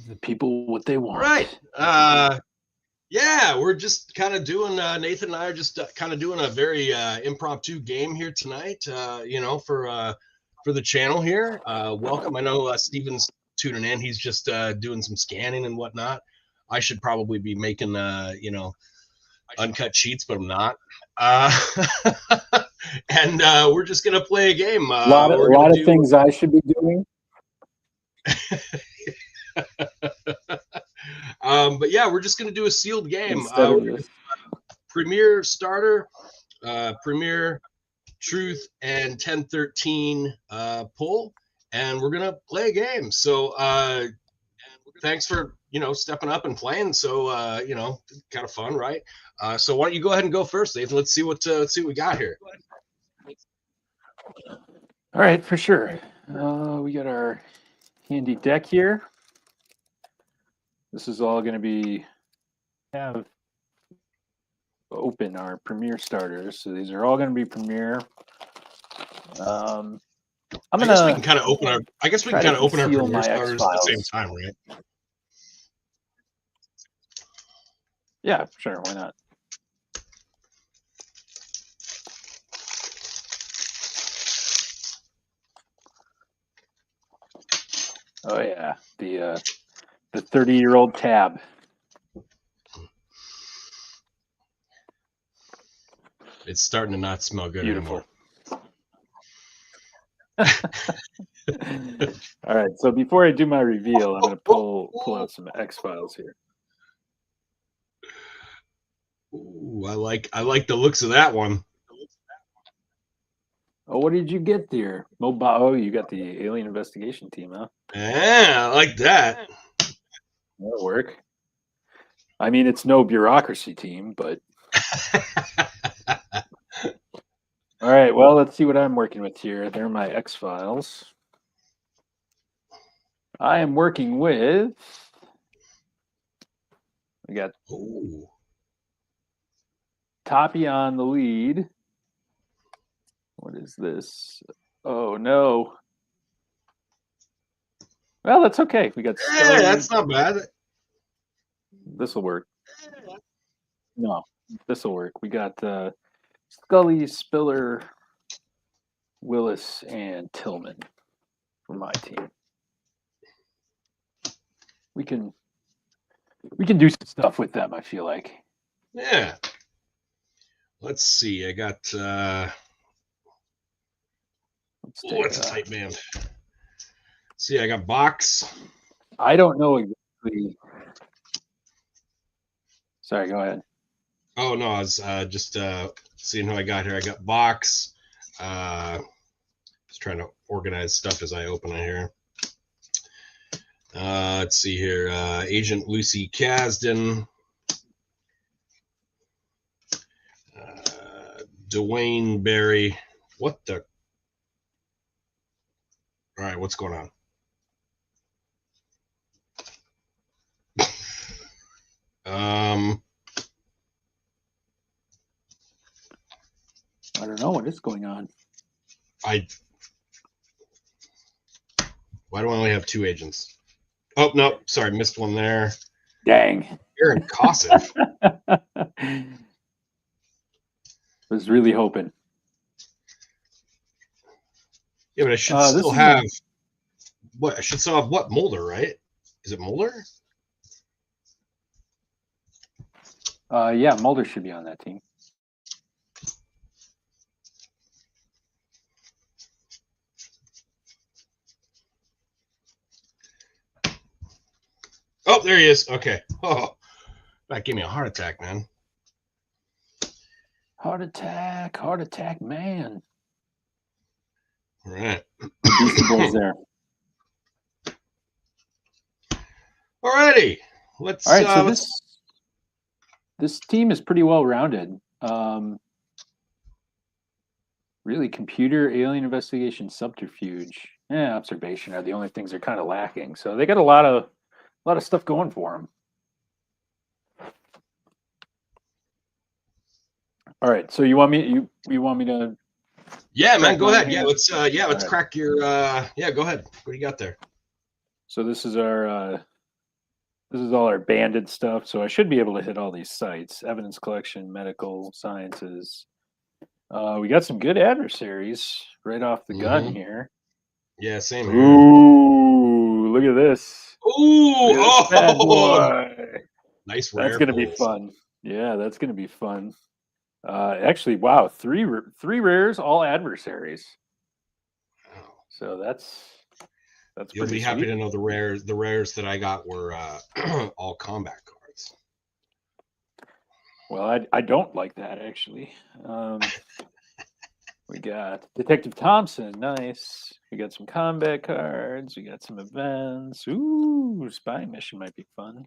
the people what they want. All right. Yeah, we're just kind of doing, Nathan and I are just kind of doing a very impromptu game here tonight, for the channel here. Welcome. I know Steven's tuning in. He's just doing some scanning and whatnot. I should probably be making, uncut sheets, but I'm not. And we're just going to play a game. A lot of things I should be doing. But yeah, we're just going to do a sealed game. Instead Premier Starter, Premier Truth, and 1013 pull, and we're going to play a game. So thanks for, stepping up and playing. So, kind of fun, right? So why don't you go ahead and go first, Nathan? Let's see what we got here. All right, for sure. We got our handy deck here. This is all going to have open our Premier starters. So these are all going to be Premier. I guess we can kind of open our Premier starters at the same time, right? Yeah, sure. Why not? Oh yeah, the 30-year-old tab. It's starting to not smell good Beautiful. anymore. All right, so before I do my reveal, I'm going to pull out some X-Files here. Ooh, I like the looks of that one. Oh, what did you get there? Oh, you got the Alien Investigation Team, huh? Yeah, I like that. That'll work. I mean, it's no bureaucracy team, but... All right, well, let's see what I'm working with here. They're my X-Files. I am working with... We got Toppy on the lead. What is this? Oh, no. Well, that's okay. We got... Yeah, that's not bad. This will work. No, this will work. We got Scully, Spiller, Willis, and Tillman for my team. We can do some stuff with them, I feel like. Yeah. Let's see. I got that's a tight band. See, I got Box. I don't know exactly. Sorry, go ahead. Oh no, I was just seeing who I got here. I got Box. Just trying to organize stuff as I open it here. Let's see here. Agent Lucy Kasdan. Dwayne Barry. What the? All right, what's going on? I don't know what is going on. Why do I only have 2 agents? Oh, no, sorry, missed one there. Dang. Aaron Kosif. Was really hoping. Yeah, but I should still have what? I should still have what? Mulder, right? Is it Mulder? Yeah, Mulder should be on that team. Oh, there he is. Okay. Oh, that gave me a heart attack, man. Heart attack, man. All right. Beastie Boys there. Alrighty. Let's. All right. So this team is pretty well rounded. Really, computer, alien investigation, subterfuge, observation are the only things they're kind of lacking. So they got a lot of stuff going for them. All right. So you want me to? Yeah, man. Go ahead. Yeah, let's crack your. Yeah, go ahead. What do you got there? So this is our This is all our banded stuff, so I should be able to hit all these sites. Evidence collection, medical, sciences. We got some good adversaries right off the gun here. Yeah, same here. Ooh, look at this. Ooh, Look at this bad oh, boy. nice rare That's gonna be pulls. fun. Yeah, that's gonna be fun. Actually, wow, three rares, all adversaries. Wow. So that's You'll pretty be happy sweet. to know the rares that I got were all combat cards. Well, I don't like that actually. We got Detective Thompson, nice. We got some combat cards. We got some events. Ooh, spy mission might be fun.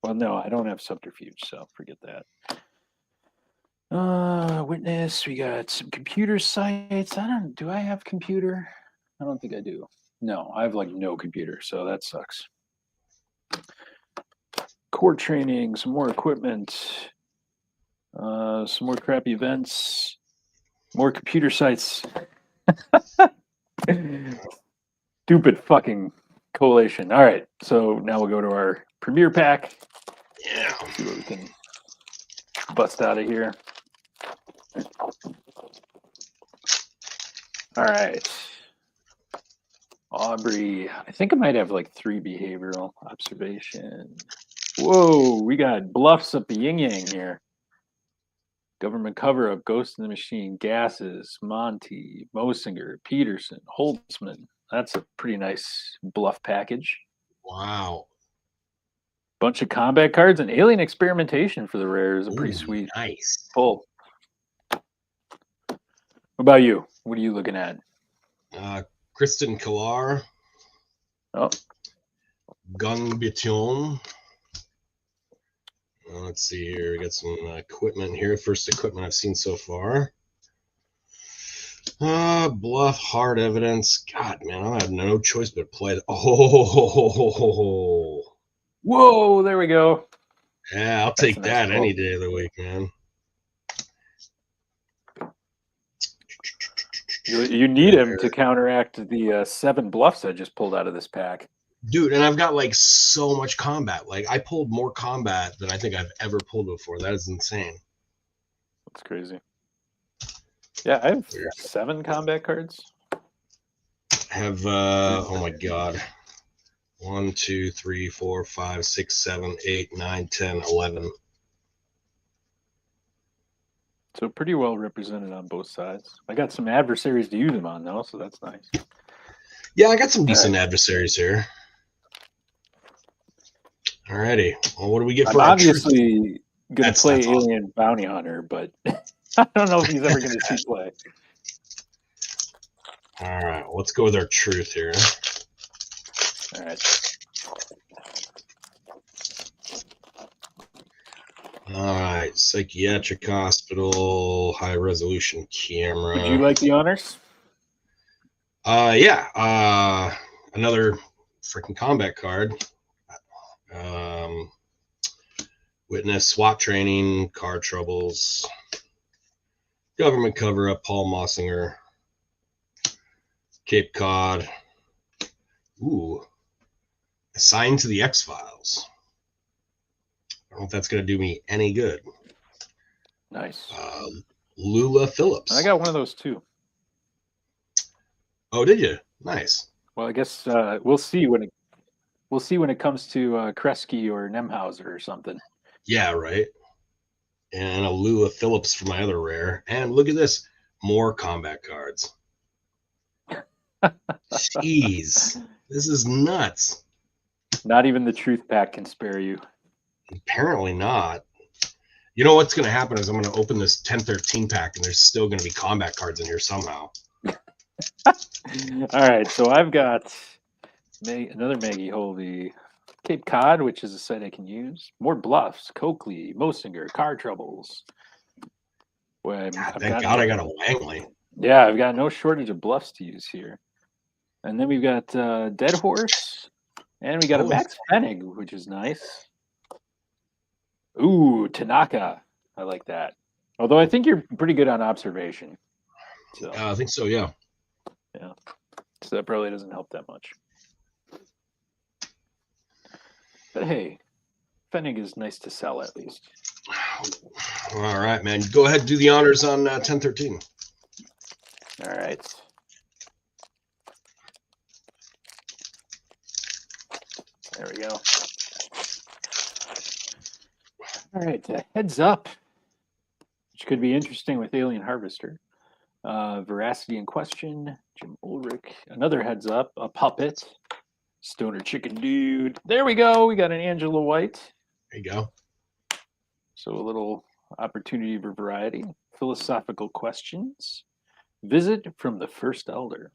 Well, no, I don't have subterfuge, so forget that. Witness. We got some computer sites. Do I have computer? I don't think I do. No, I have like no computer, so that sucks. Core training, some more equipment, some more crappy events, more computer sites. Stupid fucking collation. All right, so now we'll go to our premiere pack. Yeah. See what we can bust out of here. All right. Aubrey. I think I might have like 3 behavioral observation. Whoa, we got bluffs up the yin yang here. Government cover up, Ghost in the Machine, Gases, Monty, Mosinger, Peterson, Holtzman. That's a pretty nice bluff package. Wow. Bunch of combat cards and alien experimentation for the rare is a pretty Ooh, sweet nice. pull. What about you? What are you looking at? Kristen Killar. Oh, Gun Bition. Let's see here. We got some equipment here. First equipment I've seen so far. Bluff, hard evidence. God, man, I have no choice but to play. Oh, whoa! There we go. yeah, I'll That's a take nice that pull. any day of the week, man. You need him to counteract the 7 bluffs I just pulled out of this pack. Dude, and I've got like so much combat. Like I pulled more combat than I think I've ever pulled before. That is insane. That's crazy. Yeah, I have 7 combat cards. I have oh my god. 1, 2, 3, 4, 5, 6, 7, 8, 9, 10, 11. So pretty well represented on both sides. I got some adversaries to use them on though, so that's nice. Yeah, I got some decent adversaries here. Alrighty. Well, what do we get for I'm our obviously going to play that's awesome. Alien Bounty Hunter, but I don't know if he's ever going to see play. All right, let's go with our truth here. All right. All right, psychiatric hospital, high resolution camera. Would you like the honors? Yeah. Another freaking combat card. Witness, SWAT training, car troubles, government cover up, Paul Mossinger, Cape Cod. Ooh, assigned to the X-Files. I don't know if that's going to do me any good. Nice. Lula Phillips. I got one of those too. Oh, did you? Nice. Well, I guess we'll see when it comes to Kresge or Nemhauser or something. Yeah, right. And a Lula Phillips for my other rare. And look at this, more combat cards. Jeez, this is nuts. Not even the truth pack can spare you. Apparently not. You know what's going to happen is I'm going to open this 1013 pack and there's still going to be combat cards in here somehow. All right, so I've got another Maggie Holvey, Cape Cod, which is a site I can use. More bluffs, Coakley, Mosinger, car troubles. Thank God I got a Langley. Yeah, I've got no shortage of bluffs to use here. And then we've got Dead Horse, and we got a Max Fennig, which is nice. Ooh, Tanaka. I like that. Although I think you're pretty good on observation. So I think so, yeah. Yeah. So that probably doesn't help that much. But hey, Fennig is nice to sell at least. All right, man. Go ahead and do the honors on 1013. All right. There we go. All right, heads up, which could be interesting with Alien Harvester. Veracity in question, Jim Ulrich. Another heads up, a puppet, Stoner Chicken Dude. There we go. We got an Angela White. There you go. So a little opportunity for variety. Philosophical questions. Visit from the First Elder.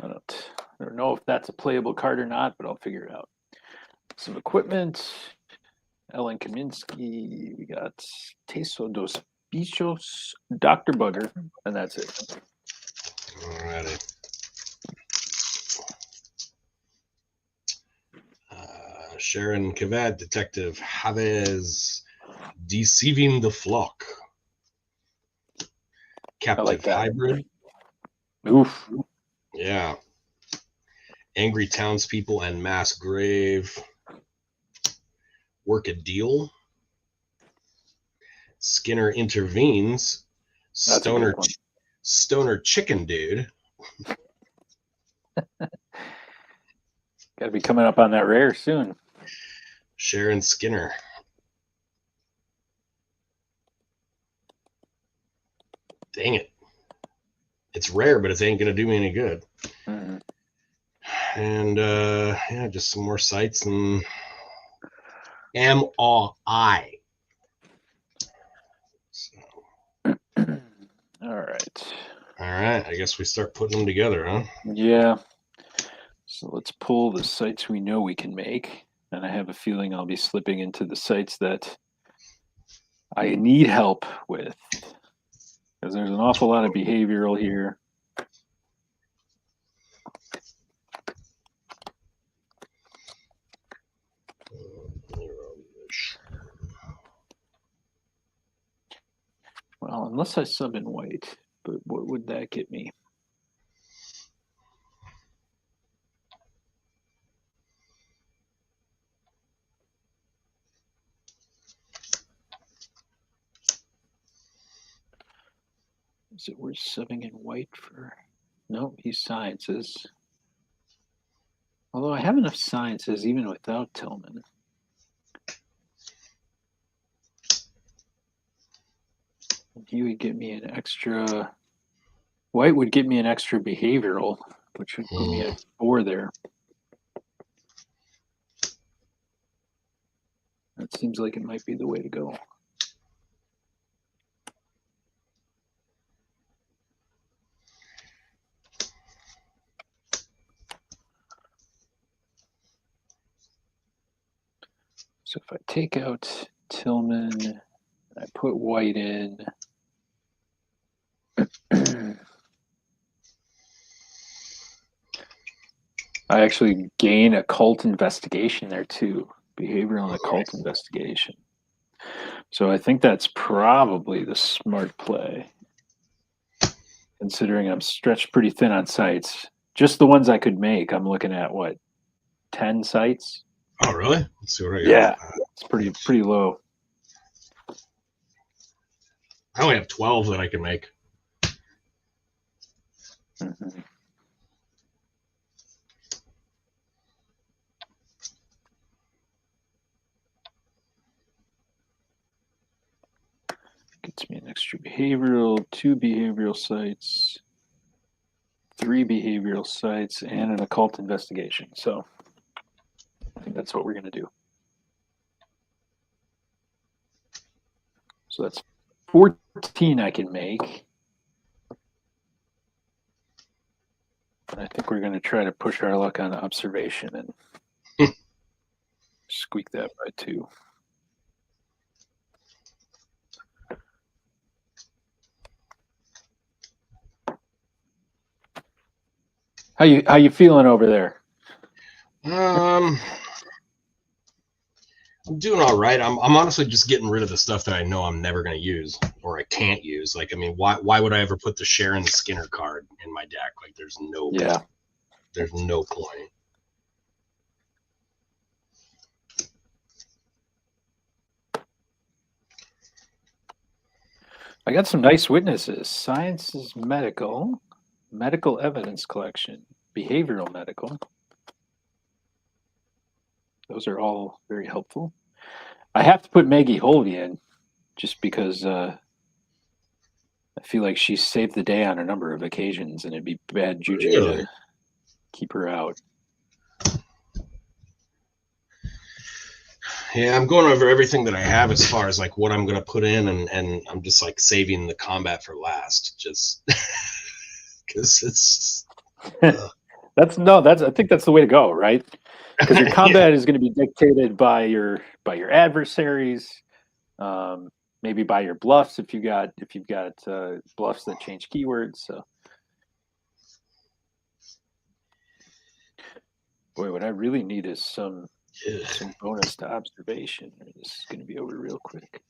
I don't know if that's a playable card or not, but I'll figure it out. Some equipment. Ellen Kaminsky. We got Teso dos Bichos, Dr. Bugger, and that's it. All righty. Sharon Kavad, Detective Chavez, Deceiving the Flock. Captive like that. Hybrid. Oof. Yeah. Angry Townspeople and Mass Grave. Work a Deal. Skinner Intervenes. Stoner Chicken Dude. Got to be coming up on that rare soon. Sharon Skinner. Dang it. It's rare, but it ain't going to do me any good. Mm-hmm. And, yeah, just some more sites and MRI. So. All right. All right. I guess we start putting them together, huh? Yeah. So let's pull the sites we know we can make. And I have a feeling I'll be slipping into the sites that I need help with. Because there's an awful lot of behavioral here. Well, unless I sub in white, but what would that get me? Is it worth subbing in white for? No, he's sciences. Although I have enough sciences even without Tillman. He would get me an extra. White would get me an extra behavioral, which would put me at 4 there. That seems like it might be the way to go. So if I take out Tillman, and I put white in, I actually gain occult investigation there too. Behavioral and occult investigation. So I think that's probably the smart play, considering I'm stretched pretty thin on sites. Just the ones I could make, I'm looking at what, 10 sites? Oh, really? Let's see what I got. Yeah, it's pretty low. I only have 12 that I can make. Mm-hmm. Gets me an extra behavioral, 2 behavioral sites, 3 behavioral sites, and an occult investigation. So I think that's what we're going to do. So that's 14 I can make. And I think we're going to try to push our luck on observation and squeak that by 2. How you feeling over there? I'm doing all right. I'm honestly just getting rid of the stuff that I know I'm never going to use or I can't use. Like, I mean, why would I ever put the Sharon Skinner card in my deck? Like, there's no point. I got some nice witnesses. Science is medical, medical evidence collection, behavioral medical. Those are all very helpful. I have to put Maggie Holvey in just because I feel like she's saved the day on a number of occasions, and it'd be bad juju Really? to keep her out. Yeah, I'm going over everything that I have as far as like what I'm going to put in, and I'm just like saving the combat for last, just because it's. I think that's the way to go, right? Because your Yeah. combat is going to be dictated by your adversaries, maybe by your bluffs if you've got bluffs that change keywords. So, boy, what I really need is some bonus to observation. This is going to be over real quick.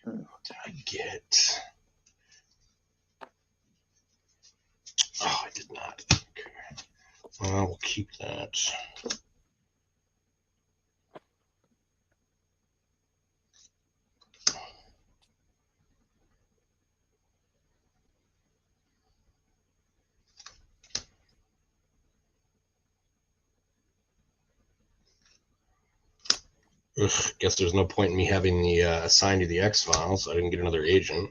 I get. Oh, I did not. Okay. Well, we'll keep that. Ugh, guess there's no point in me having the assigned to the X files. I didn't get another agent.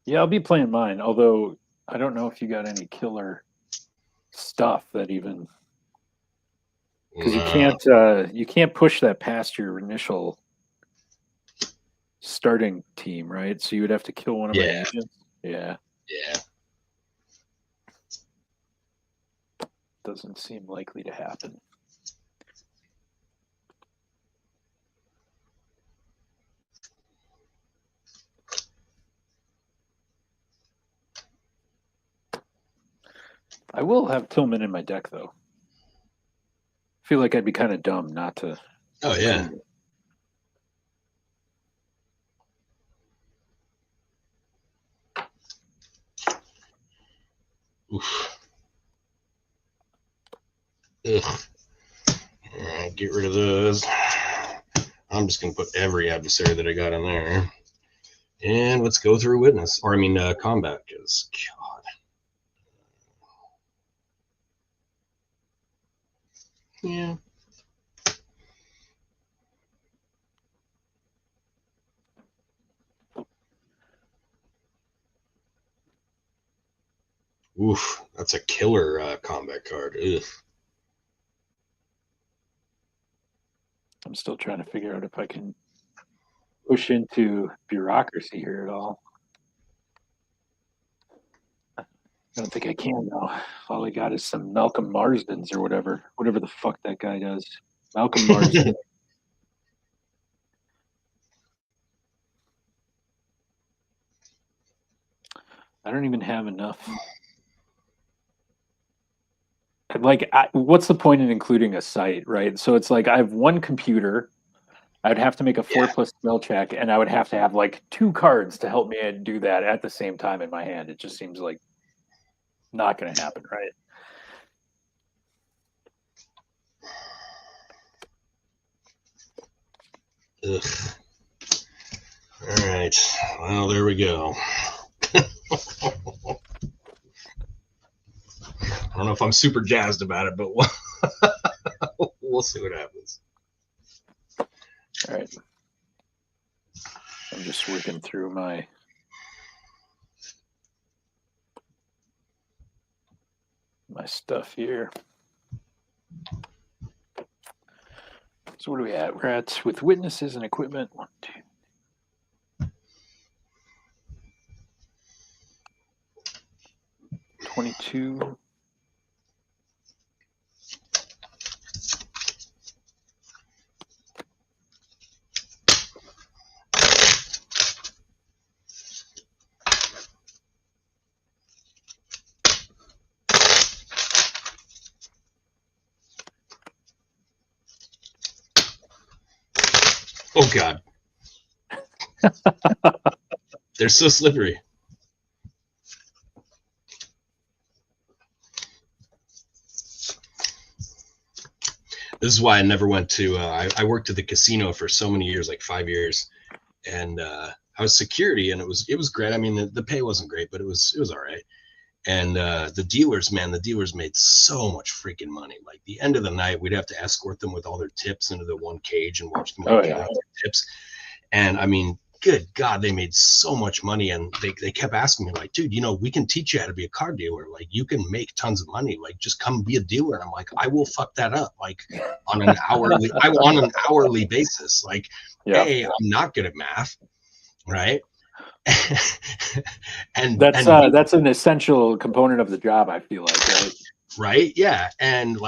Yeah, I'll be playing mine. Although I don't know if you got any killer stuff that even because you can't push that past your initial starting team, right? So you would have to kill one of my agents. Yeah. Yeah. Doesn't seem likely to happen. I will have Tillman in my deck, though. I feel like I'd be kind of dumb not to. Oh, yeah. Oof. Ugh. All right, get rid of those. I'm just going to put every adversary that I got in there. And let's go through witness. Or, I mean, combat, because, God. Yeah. Oof, that's a killer combat card. Ugh. I'm still trying to figure out if I can push into bureaucracy here at all. I don't think I can, though. All I got is some Malcolm Marsdens or whatever the fuck that guy does. Malcolm Marsden. I don't even have enough. What's the point in including a site, right? So it's like I have one computer. I would have to make a 4+ spell check, and I would have to have like 2 cards to help me do that at the same time in my hand. It just seems like not going to happen, right? Ugh. All right. Well, there we go. I don't know if I'm super jazzed about it, but we'll see what happens. All right. I'm just working through my stuff here. So what are we at? We're at with witnesses and equipment. 1, 2, 22. Oh, God. They're so slippery. This is why I never went to. I worked at the casino for so many years, like 5 years, and I was security, and it was great. I mean, the pay wasn't great, but it was all right. And the dealers, man, the dealers made so much freaking money. Like the end of the night, we'd have to escort them with all their tips into the one cage and watch them count their tips. And I mean, good God, they made so much money. And they kept asking me, like, dude, we can teach you how to be a car dealer. Like, you can make tons of money. Like, just come be a dealer. And I'm like, I will fuck that up. Like on an hourly basis. Like, hey, I'm not good at math. Right. and that's an essential component of the job, I feel like, right? Yeah. And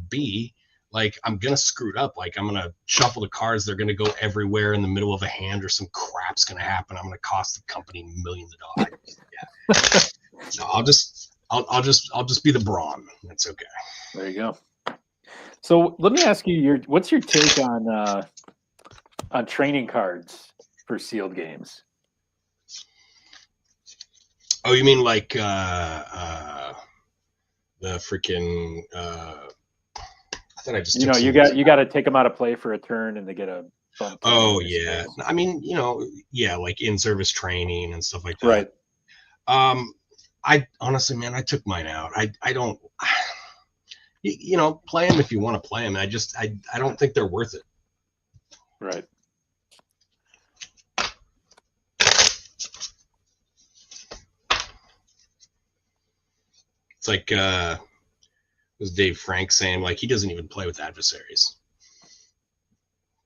B, like, I'm gonna screw it up. Like, I'm gonna shuffle the cards, they're gonna go everywhere in the middle of a hand, or some crap's gonna happen. I'm gonna cost the company millions of dollars. Yeah. So I'll just be the brawn. That's okay. There you go. So let me ask you, what's your take on training cards for sealed games? Oh, you mean like the freaking I thought I just you got to take them out of play for a turn and they get a bump. Oh yeah. I mean, like in-service training and stuff like that. Right. I honestly, man, I took mine out. I don't play them if you want to play them. I don't think they're worth it. Right. It's like was Dave Frank saying, like, he doesn't even play with adversaries.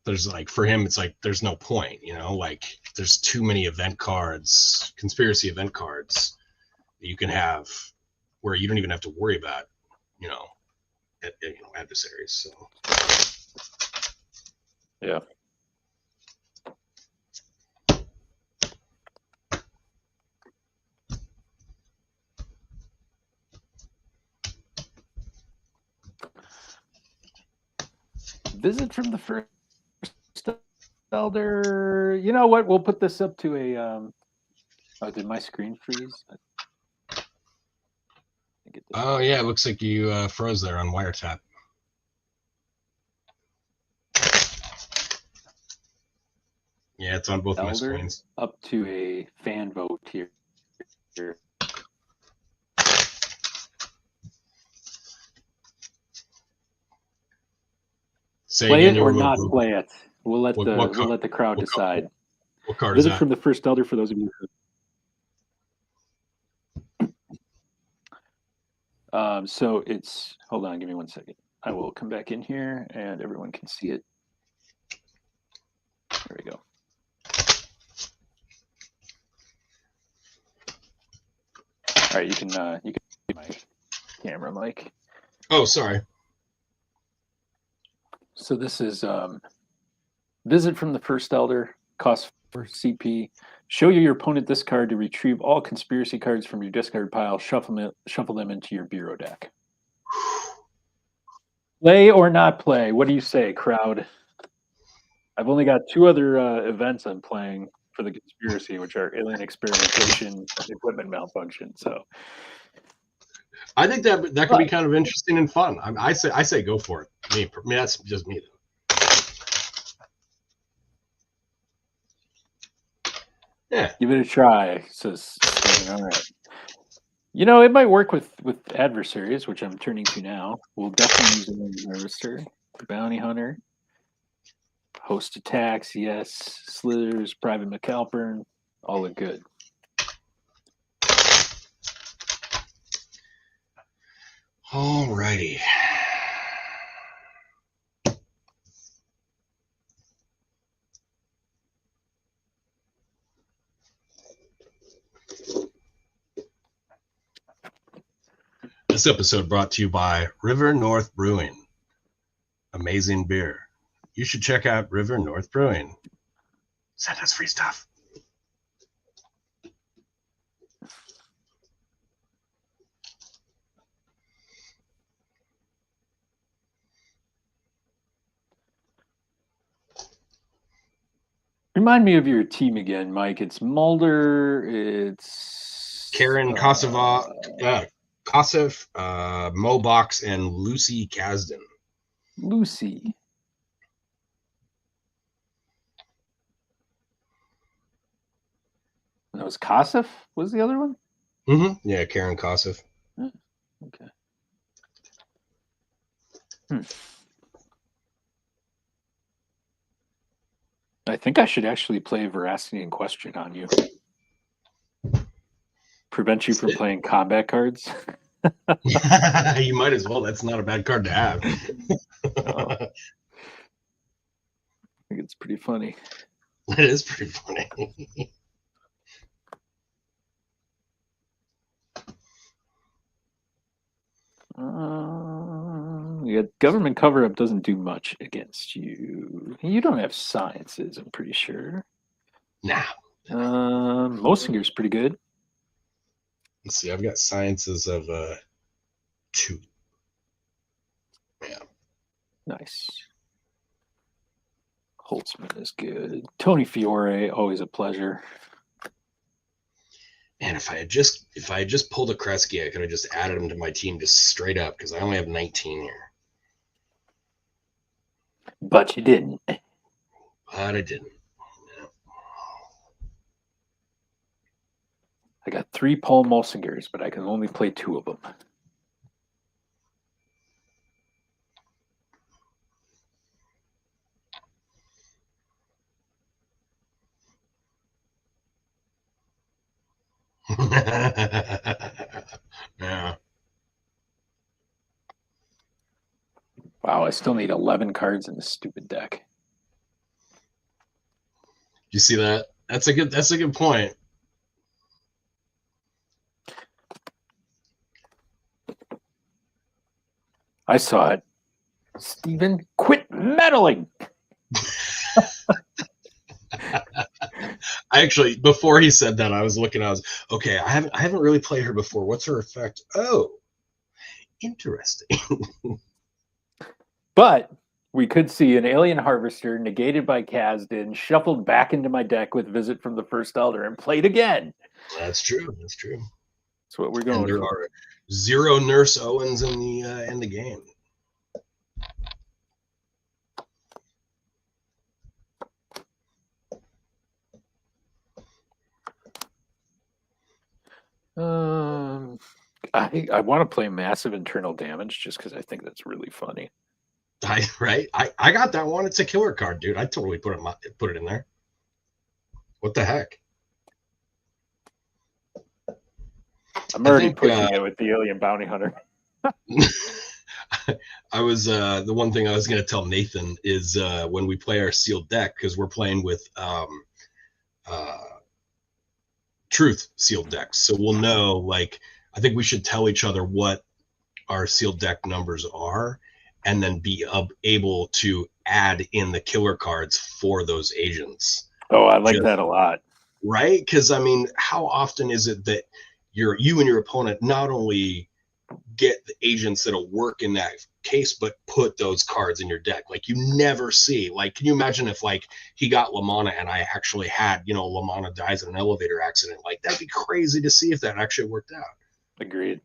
There's like, for him, it's like there's no point, like there's too many event cards, conspiracy event cards that you can have where you don't even have to worry about, adversaries. So yeah. Visit from the first elder. You know what? We'll put this up to a. Oh, did my screen freeze? Oh yeah, it looks like you froze there on wiretap. Yeah, it's on both my screens. Up to a fan vote here. Play it or not play it. We'll let the crowd decide. What card is that? Visit from the first elder for those of you who. So it's, hold on, give me 1 second. I will come back in here and everyone can see it. There we go. All right, you can see my camera, Mike. Oh, sorry. So this is Visit from the First Elder, cost 4 CP. Show your opponent this card to retrieve all conspiracy cards from your discard pile. Shuffle them into your bureau deck. Play or not play? What do you say, crowd? I've only got 2 other events I'm playing for the conspiracy, which are alien experimentation and equipment malfunction. So I think that could be kind of interesting and fun. I say go for it. I mean, that's just me though. Yeah, give it a try. Says, all right. It might work with adversaries, which I'm turning to now. We'll definitely use an harvester, bounty hunter, host attacks. Yes, slithers, private McAlpern, all look good. Alrighty. This episode brought to you by River North Brewing. Amazing beer. You should check out River North Brewing. Send us free stuff. Remind me of your team again, Mike. It's Mulder. It's Karen Kosev, Mobox, and Lucy Kasdan. Lucy. And it was Kosif was the other one? Mm-hmm. Yeah, Karen Kosif. Okay. Hmm. I think I should actually play Veracity and Question on you. Prevent you from playing combat cards. You might as well. That's not a bad card to have. I think it's pretty funny. It is pretty funny. Yeah, government cover-up doesn't do much against you. You don't have sciences, I'm pretty sure. Nah. Mosinger's pretty good. Let's see. I've got sciences of 2. Yeah. Nice. Holtzman is good. Tony Fiore, always a pleasure. And if I had just pulled a Kresge, I could have just added him to my team just straight up because I only have 19 here. But you didn't. But I didn't. I got 3 Paul Mosingers, but I can only play 2 of them. Yeah. Wow, I still need 11 cards in this stupid deck. You see that? That's a good point. I saw it. Steven, quit meddling. I actually, before he said that, I was okay. I haven't really played her before. What's her effect? Oh, interesting. But we could see an Alien Harvester negated by Kazdan, shuffled back into my deck with Visit from the First Elder, and played again. That's true. That's true. That's what we're going and there for. are 0 Nurse Owens in the game. I want to play Massive Internal Damage just because I think that's really funny. I got that one. It's a killer card, dude. I totally put it in there. What the heck? I'm already pushing it with the Alien Bounty Hunter. I was the one thing I was going to tell Nathan is when we play our sealed deck, because we're playing with truth sealed decks, so we'll know, like, I think we should tell each other what our sealed deck numbers are and then be able to add in the killer cards for those agents. Oh, I like that a lot. Right? Because I mean, how often is it that you and your opponent not only get the agents that'll work in that case, but put those cards in your deck? Like, you never see. Like, can you imagine if, like, he got Lamanna and I actually had, Lamanna dies in an elevator accident? Like, that'd be crazy to see if that actually worked out. Agreed.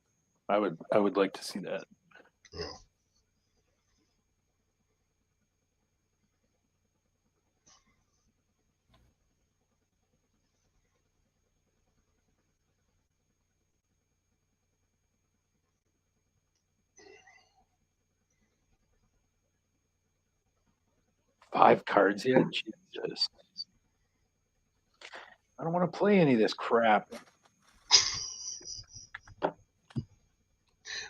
I would like to see that. Yeah. Five cards yet? Jesus. I don't want to play any of this crap.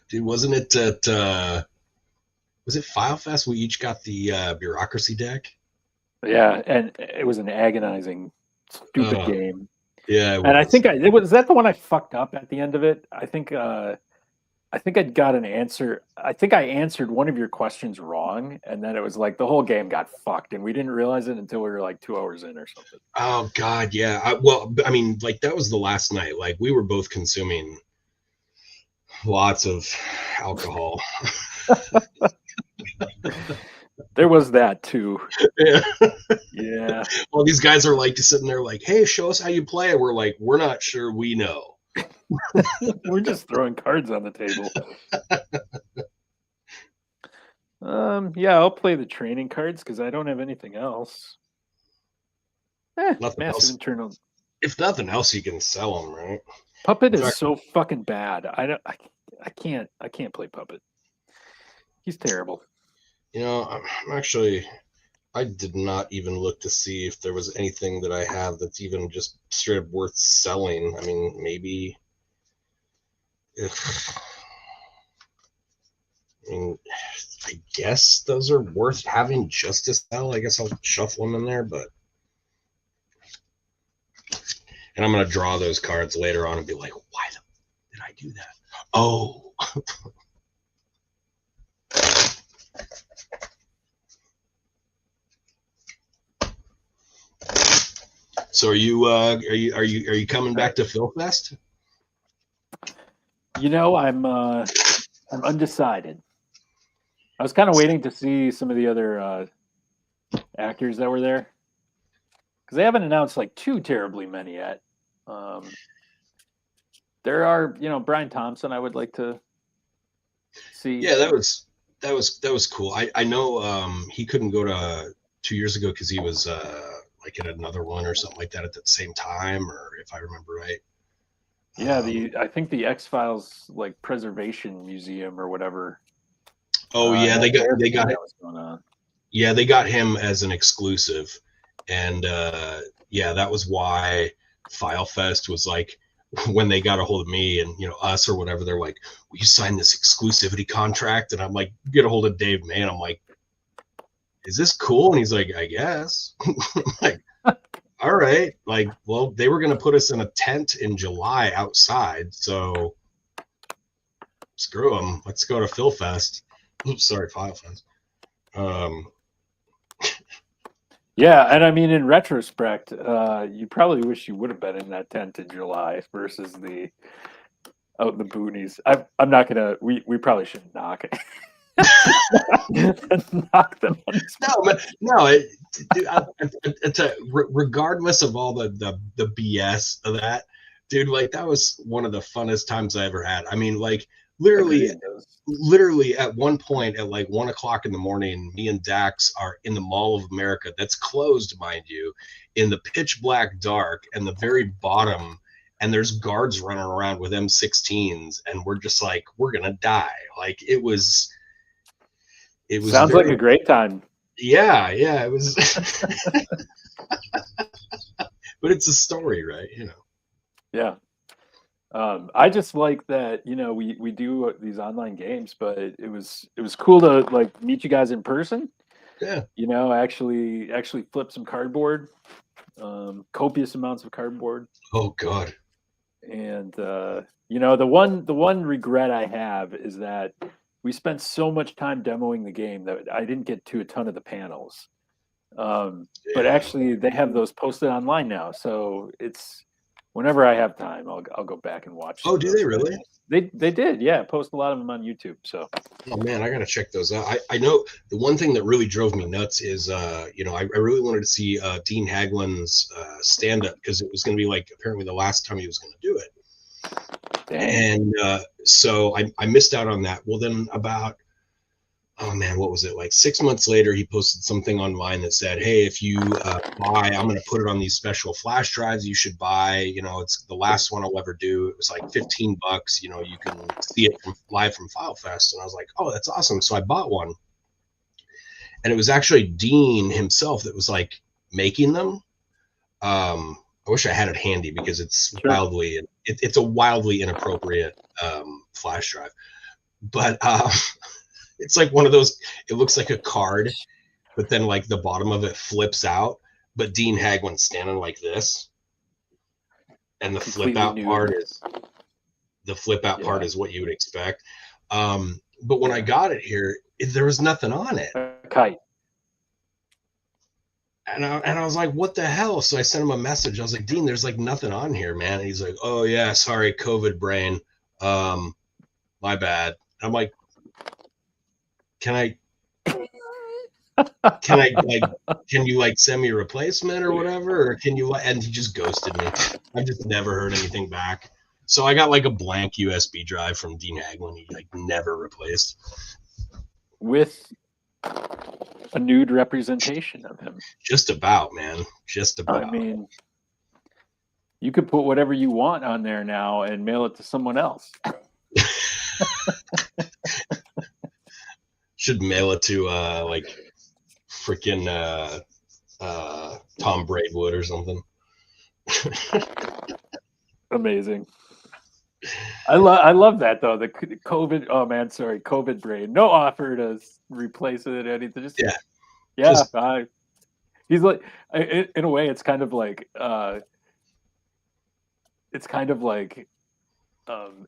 Dude, wasn't it at was it File Fest we each got the bureaucracy deck? Yeah, and it was an agonizing, stupid game. Yeah, and I think was that the one I fucked up at the end of it. I think I got an answer. I think I answered one of your questions wrong, and then it was like the whole game got fucked, and we didn't realize it until we were like 2 hours in or something. Oh God, yeah. Well, I mean, like, that was the last night. Like, we were both consuming lots of alcohol. There was that too. Yeah. Yeah. Well, these guys are like just sitting there like, hey, show us how you play. We're like, we're not sure we know. We're just throwing cards on the table. Yeah, I'll play the training cards because I don't have anything else. Nothing Massive else. internal. If nothing else, you can sell them, right? Puppet In is fact, so fucking bad. I can't play Puppet. He's terrible. I did not even look to see if there was anything that I have that's even just straight up worth selling. I mean, maybe. Ugh. I mean, I guess those are worth having just to sell. I guess I'll shuffle them in there, and I'm gonna draw those cards later on and be like, why did I do that? Oh. So are you coming back to Phil Fest? I'm undecided. I was kind of waiting to see some of the other actors that were there because they haven't announced like too terribly many yet. There are, Brian Thompson. I would like to see. Yeah, that was cool. I know he couldn't go to 2 years ago because he was like at another one or something like that at the same time, or if I remember right. Yeah, I think the X Files like preservation museum or whatever. Oh yeah, Had they got that was going on. Yeah, they got him as an exclusive, and yeah, that was why FileFest was like when they got a hold of me and us or whatever. They're like, "Will you sign this exclusivity contract?" And I'm like, "Get a hold of Dave Mann." I'm like, "Is this cool?" And he's like, "I guess." I'm like, all right. Like, well, they were gonna put us in a tent in July outside, so screw them. Let's go to PhilFest. Oops, sorry, FileFest. Yeah, and I mean, in retrospect, you probably wish you would have been in that tent in July versus the out in the boonies. I'm not gonna. We probably shouldn't knock it. Knock them on this. No, but no, regardless of all the BS of that, dude, like that was one of the funnest times I ever had. I mean, like literally at one point at like 1 o'clock in the morning, me and Dax are in the Mall of America that's closed, mind you, in the pitch black dark and the very bottom, and there's guards running around with M16s, and we're just like, we're gonna die. Like it was Sounds like a great time. Yeah, it was. But it's a story, right? Yeah. I just like that, we do these online games, but it was cool to like meet you guys in person. Yeah. Actually flip some cardboard, copious amounts of cardboard. Oh God. And the one regret I have is that we spent so much time demoing the game that I didn't get to a ton of the panels. But actually, they have those posted online now, so it's whenever I have time, I'll go back and watch. Oh, do they really? They did, yeah. Post a lot of them on YouTube. So. Oh man, I gotta check those out. I know the one thing that really drove me nuts is I really wanted to see Dean Haglin's stand up because it was going to be like apparently the last time he was going to do it. Dang. And so I missed out on that. Well, then oh man, what was it? Like 6 months later, he posted something online that said, "Hey, if you buy, I'm going to put it on these special flash drives. You should buy. It's the last one I'll ever do." It was like $15. You can see it live from FileFest, and I was like, "Oh, that's awesome!" So I bought one, and it was actually Dean himself that was like making them. I wish I had it handy because it's it's a wildly inappropriate flash drive, but. It's like one of those, it looks like a card, but then like the bottom of it flips out, but Dean Haglin's standing like this. And the flip out part is what you would expect. But when I got it here, there was nothing on it. A kite. And I was like, what the hell? So I sent him a message. I was like, Dean, there's like nothing on here, man. And he's like, oh yeah, sorry, COVID brain. My bad. I'm like, can you like send me a replacement or whatever, or can you? And he just ghosted me. I've just never heard anything back. So I got like a blank USB drive from Dean Haglin. He like never replaced. With a nude representation of him. Just about, man. Just about. I mean, you could put whatever you want on there now and mail it to someone else. Should mail it to like freaking Tom Braidwood or something. Amazing. I love that though. The COVID. Oh man, sorry, COVID brain. No offer to replace it or anything. Just, yeah. He's like, in a way, it's kind of like,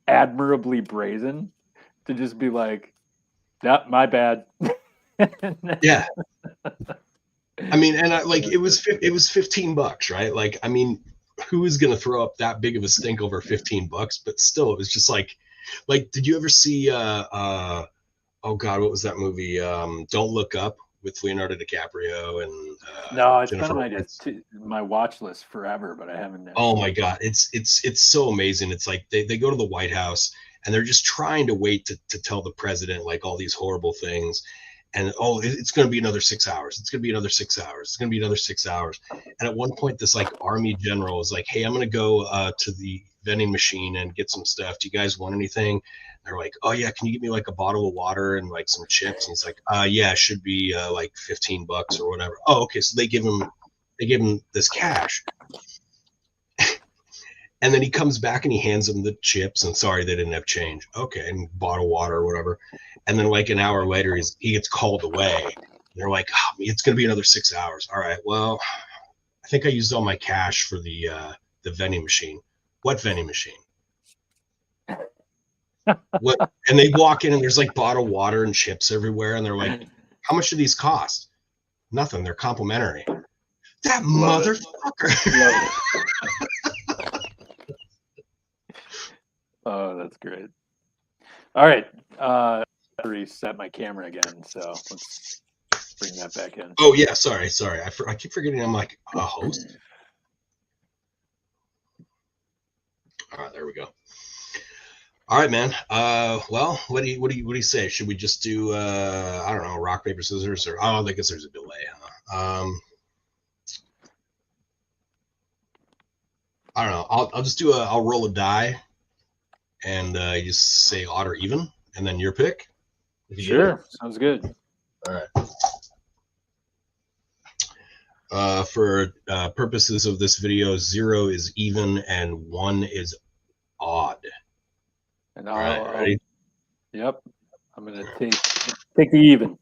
admirably brazen to just be like, "Yeah, my bad." Yeah. I mean, and it was $15, right? Like, I mean, who is going to throw up that big of a stink over $15? But still, it was just like, did you ever see, oh God, what was that movie? Don't Look Up with Leonardo DiCaprio and no, it's Jennifer been on my watch list forever, but I haven't. Oh my God, it's so amazing. It's like they go to the White House and they're just trying to wait to tell the president like all these horrible things. And it's going to be another 6 hours. It's going to be another 6 hours. It's going to be another 6 hours. And at one point, this like army general is like, "Hey, I'm going to go to the vending machine and get some stuff. Do you guys want anything?" And they're like, "Oh yeah, can you give me like a bottle of water and like some chips?" And he's like, "Yeah, it should be like $15 or whatever." Oh, okay. So they give him this cash. And then he comes back and he hands them the chips and sorry, they didn't have change. Okay, and bottle of water or whatever. And then like an hour later, he gets called away. And they're like, "Oh, it's going to be another 6 hours." All right, well, I think I used all my cash for the vending machine. What vending machine? What? And they walk in and there's like bottled water and chips everywhere. And they're like, "How much do these cost?" "Nothing. They're complimentary." That Love motherfucker. Oh, that's great. All right. Reset my camera again, so let's bring that back in. Oh, yeah. Sorry. I keep forgetting I'm like a host. All right, there we go. All right, man. Well, what do you say? Should we just do I don't know, rock, paper, scissors, or I guess there's a delay, huh? I don't know. I'll just do I'll roll a die. And you just say odd or even, and then your pick. Sure, sounds good. All right. For purposes of this video, 0 is even and 1 is odd. And all right, ready? Yep. I'm gonna take the even.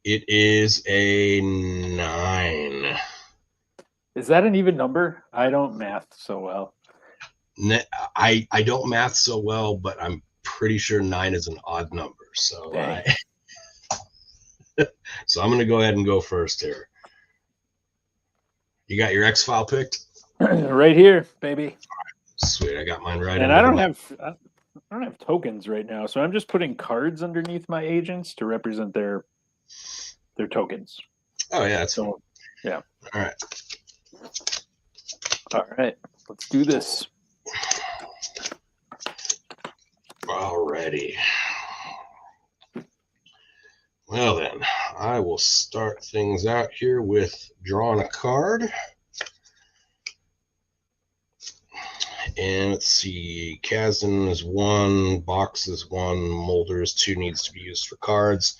It is a 9. Is that an even number? I don't math so well. I don't math so well, but I'm pretty sure 9 is an odd number. So so I'm going to go ahead and go first here. You got your X file picked? Right here, baby. Sweet, I got mine right. And I don't have tokens right now, so I'm just putting cards underneath my agents to represent their tokens. Oh yeah, that's cool. Yeah. All right. Let's do this. Alrighty. Well then, I will start things out here with drawing a card. And let's see, Kazdan is 1, Box is 1, Molder is 2, needs to be used for cards.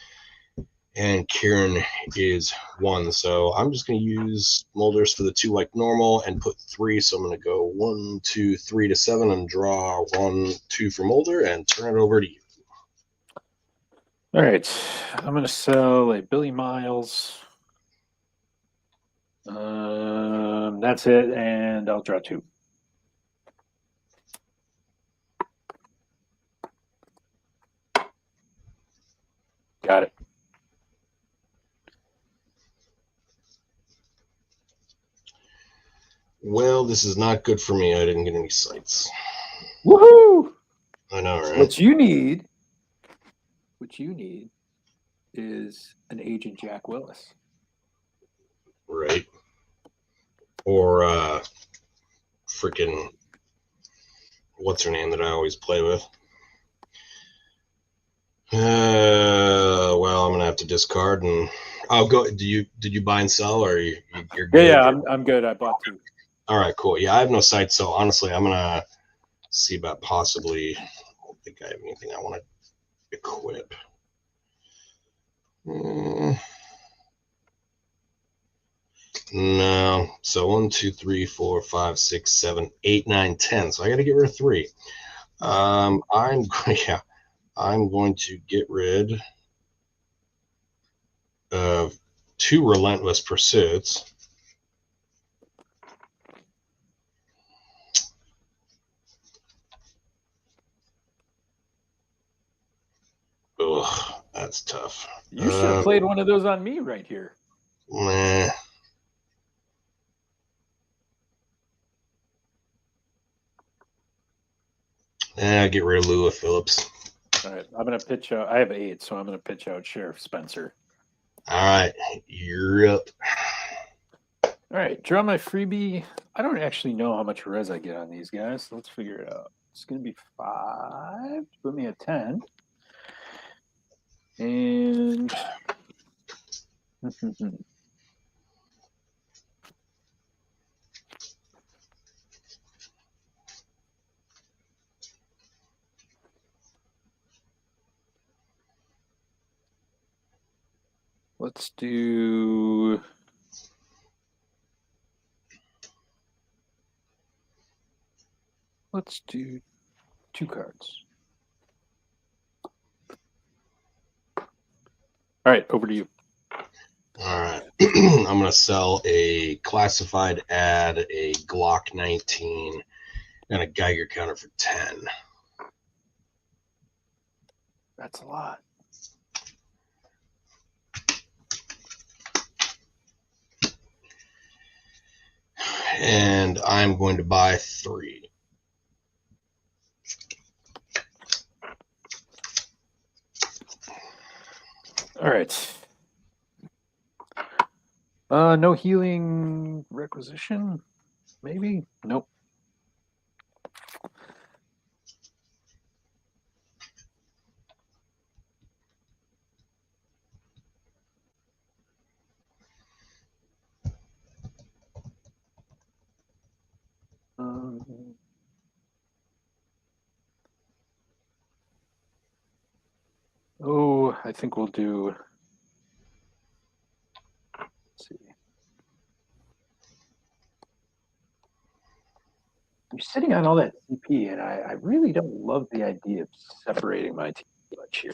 And Kieran is 1. So I'm just going to use Molders for the 2 like normal and put 3. So I'm going to go 1, 2, 3 to 7 and draw 1, 2 for Molder and turn it over to you. All right. I'm going to sell a Billy Miles. That's it. And I'll draw 2. Got it. Well, this is not good for me. I didn't get any sights. Woohoo! I know, right? What you need is an Agent Jack Willis. Right. Or freaking what's her name that I always play with? Oh well, I'm gonna have to discard, and I'll go. Did you buy and sell, or you're good? Yeah, I'm good. I bought 2. All right, cool. Yeah, I have no sight, so honestly, I'm gonna see about possibly. I don't think I have anything I want to equip. No. So 1, 2, 3, 4, 5, 6, 7, 8, 9, 10. So I got to get rid of 3. I'm going to get rid of 2 relentless pursuits. Ugh, that's tough. You should have played one of those on me right here. Nah. Get rid of Lula Phillips. All right, I'm gonna pitch out. I have 8, so I'm gonna pitch out Sheriff Spencer. All right, you're up. All right, draw my freebie. I don't actually know how much res I get on these guys. So let's figure it out. It's gonna be 5. Put me at 10. And let's do Let's do 2 cards. All right, over to you. All right. I'm going to sell a classified ad, a Glock 19, and a Geiger counter for 10. That's a lot. And I'm going to buy 3. All right. No healing requisition? Maybe? Nope. I think we'll do. Let's see. You're sitting on all that CP, and I really don't love the idea of separating my team much here.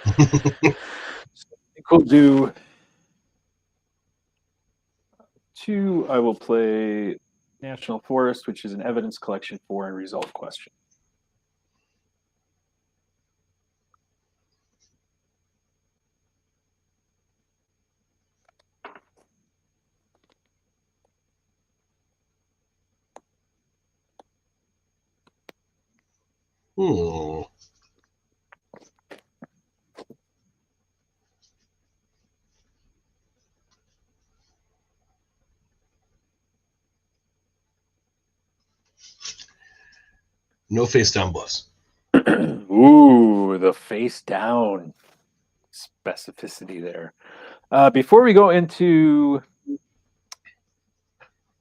So I think we'll do 2. I will play National Forest, which is an evidence collection 4 and resolve question. No face down bluffs. Ooh, the face down specificity there. Before we go into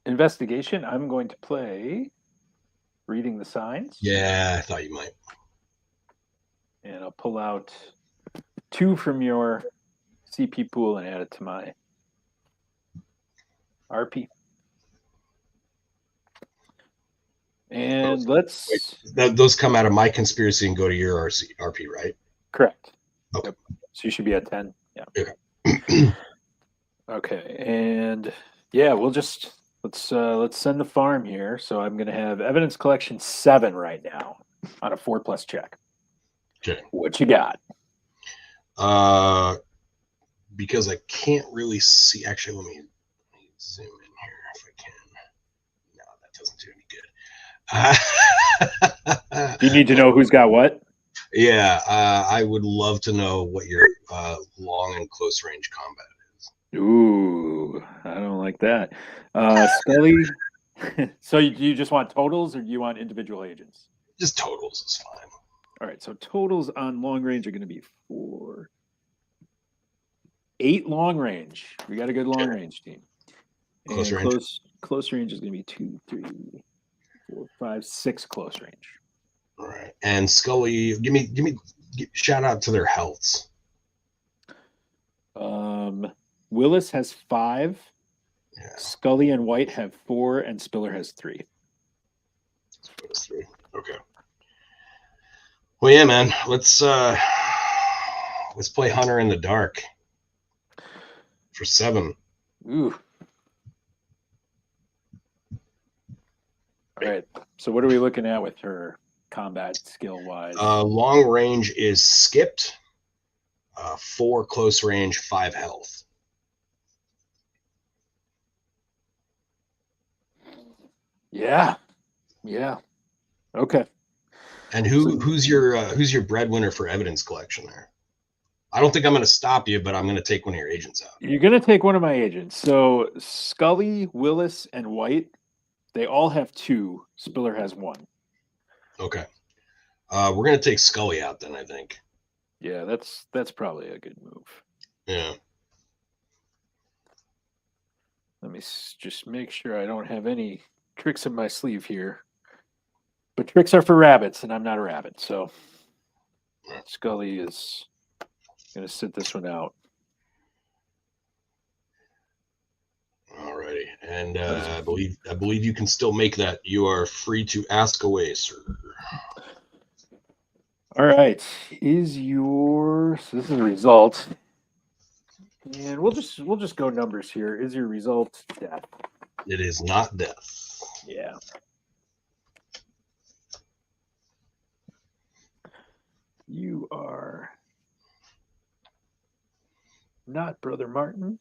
investigation, I'm going to play reading the signs. Yeah, I thought you might. And I'll pull out 2 from your CP pool and add it to my RP. And those come out of my conspiracy and go to your RP, right? Correct. Okay. Yep. So you should be at 10. Yeah. Okay. Okay. And yeah, we'll just let's send the farm here. So I'm gonna have evidence collection 7 right now on a 4+ check. Okay. What you got? Because I can't really see. Actually, let me zoom in here if I can. No, that doesn't do any good. Do you need to know who's got what? Yeah, I would love to know what your long and close range combat is. Ooh, I don't like that. Scully. So you just want totals, or do you want individual agents? Just totals is fine. All right, so totals on long range are going to be 4, 8 long range. We got a good long range team. Close And range. close range is going to be 2, 3, 4, 5, 6 close range. All right. And Scully, shout out to their healths. Willis has 5. Yeah. Scully and White have 4, and Spiller has 3. That's 3. Okay. Well, yeah, man. Let's play Hunter in the Dark for 7. Ooh. All right. So what are we looking at with her combat skill wise? Long range is skipped. 4 close range, 5 health. Yeah. Okay. And who's your breadwinner for evidence collection there? I don't think I'm going to stop you, but I'm going to take one of your agents out. You're going to take one of my agents. So Scully, Willis, and White, they all have 2. Spiller has 1. Okay. We're going to take Scully out then, I think. Yeah, that's probably a good move. Yeah. Let me just make sure I don't have any tricks in my sleeve here. But tricks are for rabbits, and I'm not a rabbit, so Scully is going to sit this one out. Alrighty, and I believe you can still make that. You are free to ask away, sir. All right, so this is a result, and we'll just go numbers here. Is your result death? It is not death. Yeah. You are not Brother Martin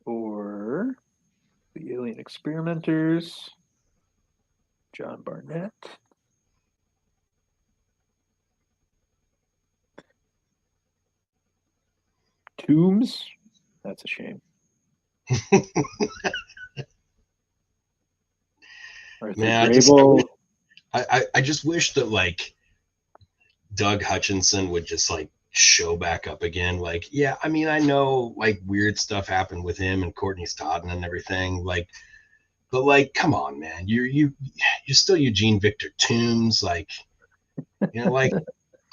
or the Alien Experimenters, John Barnett. Tombs. That's a shame. Man, I just wish that like Doug Hutchinson would just like show back up again. Like, yeah, I mean, I know like weird stuff happened with him and Courtney Stodden and everything. Like, but like, come on, man, you're still Eugene Victor Toombs. Like, you know, like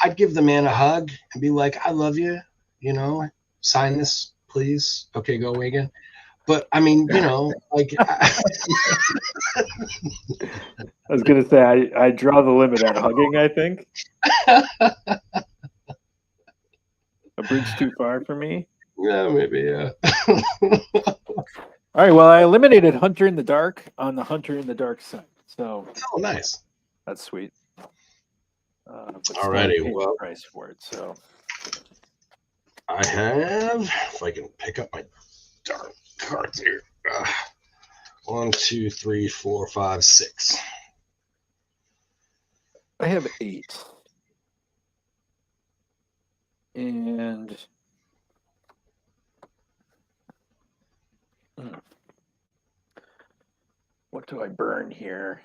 I'd give the man a hug and be like, I love you. You know, sign this, please. Okay, go away again. But I mean, you know, like I was gonna say I draw the limit at hugging, I think. A bridge too far for me. Yeah, maybe, yeah. All right, well, I eliminated Hunter in the Dark on the Hunter in the Dark side. So Oh, nice. That's sweet. Alrighty, well, price for it. So I have, if I can pick up my darn cards here. 1, 2, 3, 4, 5, 6. I have 8. And what do I burn here?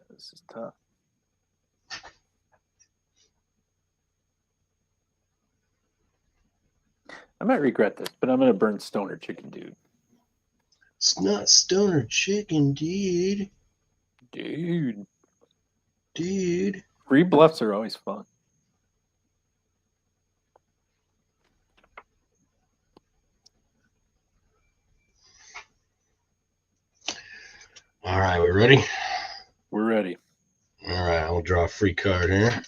This is tough. I might regret this, but I'm going to burn Stoner Chicken Dude. It's not Stoner Chicken, dude. Dude. Free bluffs are always fun. All right, we ready? We're ready. All right, I'll draw a free card here.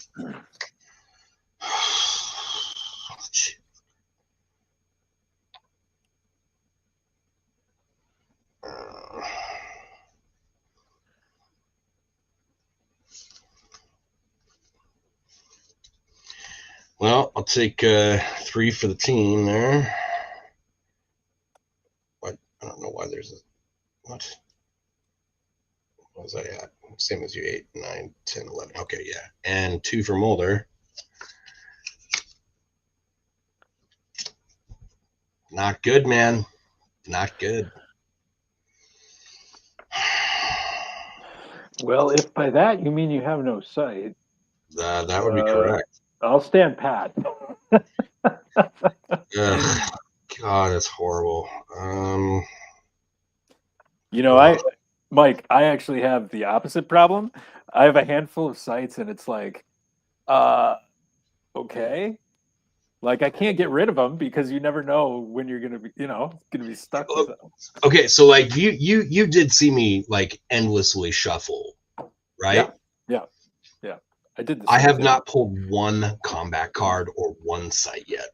Well, I'll take 3 for the team there. What? I don't know why there's a what? What was I at? Same as you, 8, 9, 10, 11. Okay, yeah. And 2 for Mulder. Not good, man. Not good. Well, if by that you mean you have no sight, That would be correct. I'll stand pat. Ugh, God, that's horrible. You know, Mike, I actually have the opposite problem. I have a handful of sites, and it's like, okay, like I can't get rid of them because you never know when you're gonna be, gonna be stuck with them. Okay, so like you did see me like endlessly shuffle, right? Yeah. I did. I have not pulled one combat card or one site yet.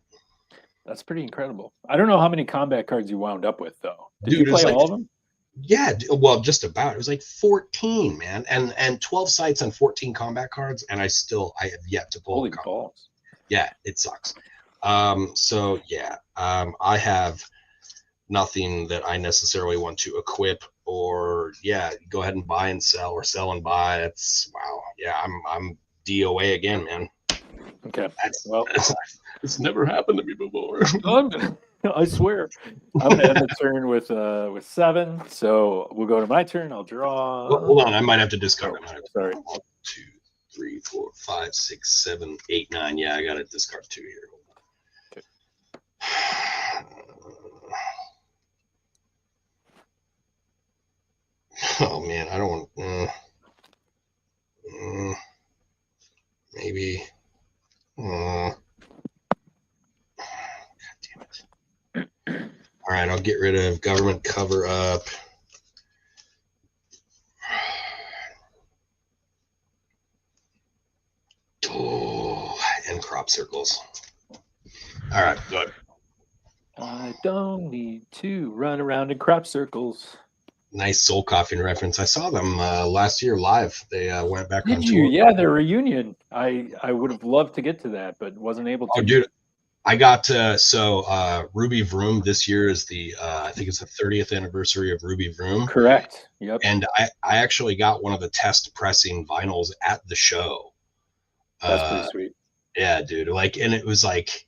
That's pretty incredible. I don't know how many combat cards you wound up with though. Did Dude, you play all of them? Yeah, well, just about. It was like 14, man, and 12 sites and 14 combat cards, and I have yet to pull. Holy balls! Yeah, it sucks. So yeah, I have nothing that I necessarily want to equip or go ahead and buy and sell or sell and buy. It's wow. Yeah, I'm DOA again, man. Okay. It's never happened to me before. I swear. I'm gonna end the turn with 7. So we'll go to my turn. I'll draw. Well, hold on, I might have to discard. Sorry. 1, 2, 3, 4, 5, 6, 7, 8, 9. Yeah, I got to discard 2 here. Okay. Oh man, I don't want. Maybe. God damn it. All right, I'll get rid of government cover up. Oh, and crop circles. All right, good. I don't need to run around in crop circles. Nice Soul Coughing reference. I saw them last year live. They went back on tour. Yeah, their reunion. I would have loved to get to that, but wasn't able to. Oh, dude, I got Ruby Vroom this year is I think it's the 30th anniversary of Ruby Vroom. Correct. Yep. And I actually got one of the test pressing vinyls at the show. That's pretty sweet. Yeah, dude. Like, and it was like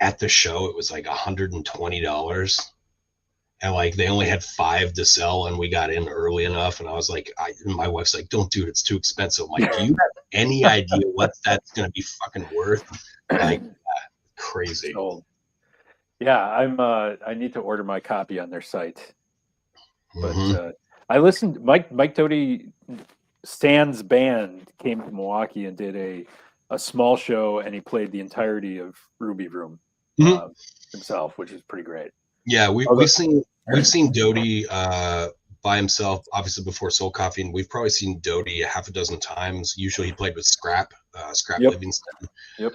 at the show, it was like $120. And like they only had 5 to sell, and we got in early enough. And I was like, my wife's like, "Don't do it; it's too expensive." I'm like, do you have any idea what that's gonna be fucking worth? Like, crazy. Yeah, I need to order my copy on their site. But I listened. Mike Doty, Stan's band came to Milwaukee and did a small show, and he played the entirety of Ruby Vroom himself, which is pretty great. Yeah, we've seen Doty by himself, obviously before Soul Coffee, and we've probably seen Doty a half a dozen times. Usually he played with Scrap Livingston. Yep.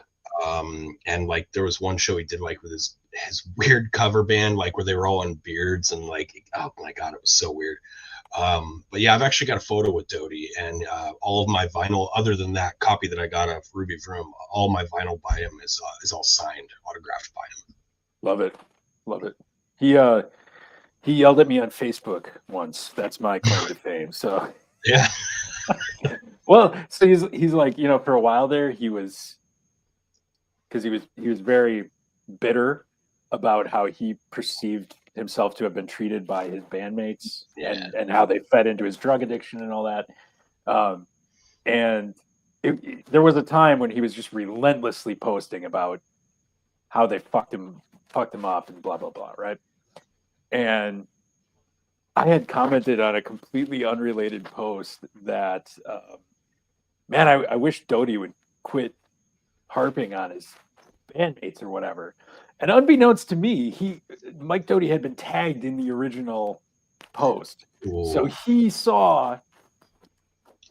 And like there was one show he did like with his weird cover band, like where they were all in beards and like, oh my God, it was so weird. But yeah, I've actually got a photo with Doty, and all of my vinyl, other than that copy that I got of Ruby Vroom, all my vinyl by him is all signed, autographed by him. Love it. He yelled at me on Facebook once. That's my claim to fame. So yeah. Well, so he's like, for a while there he was very bitter about how he perceived himself to have been treated by his bandmates and how they fed into his drug addiction and all that. And there was a time when he was just relentlessly posting about how they fucked him up and blah, blah, blah. Right. And I had commented on a completely unrelated post that, man, I wish Doty would quit harping on his bandmates or whatever. And unbeknownst to me, Mike Doty had been tagged in the original post. Ooh. So he saw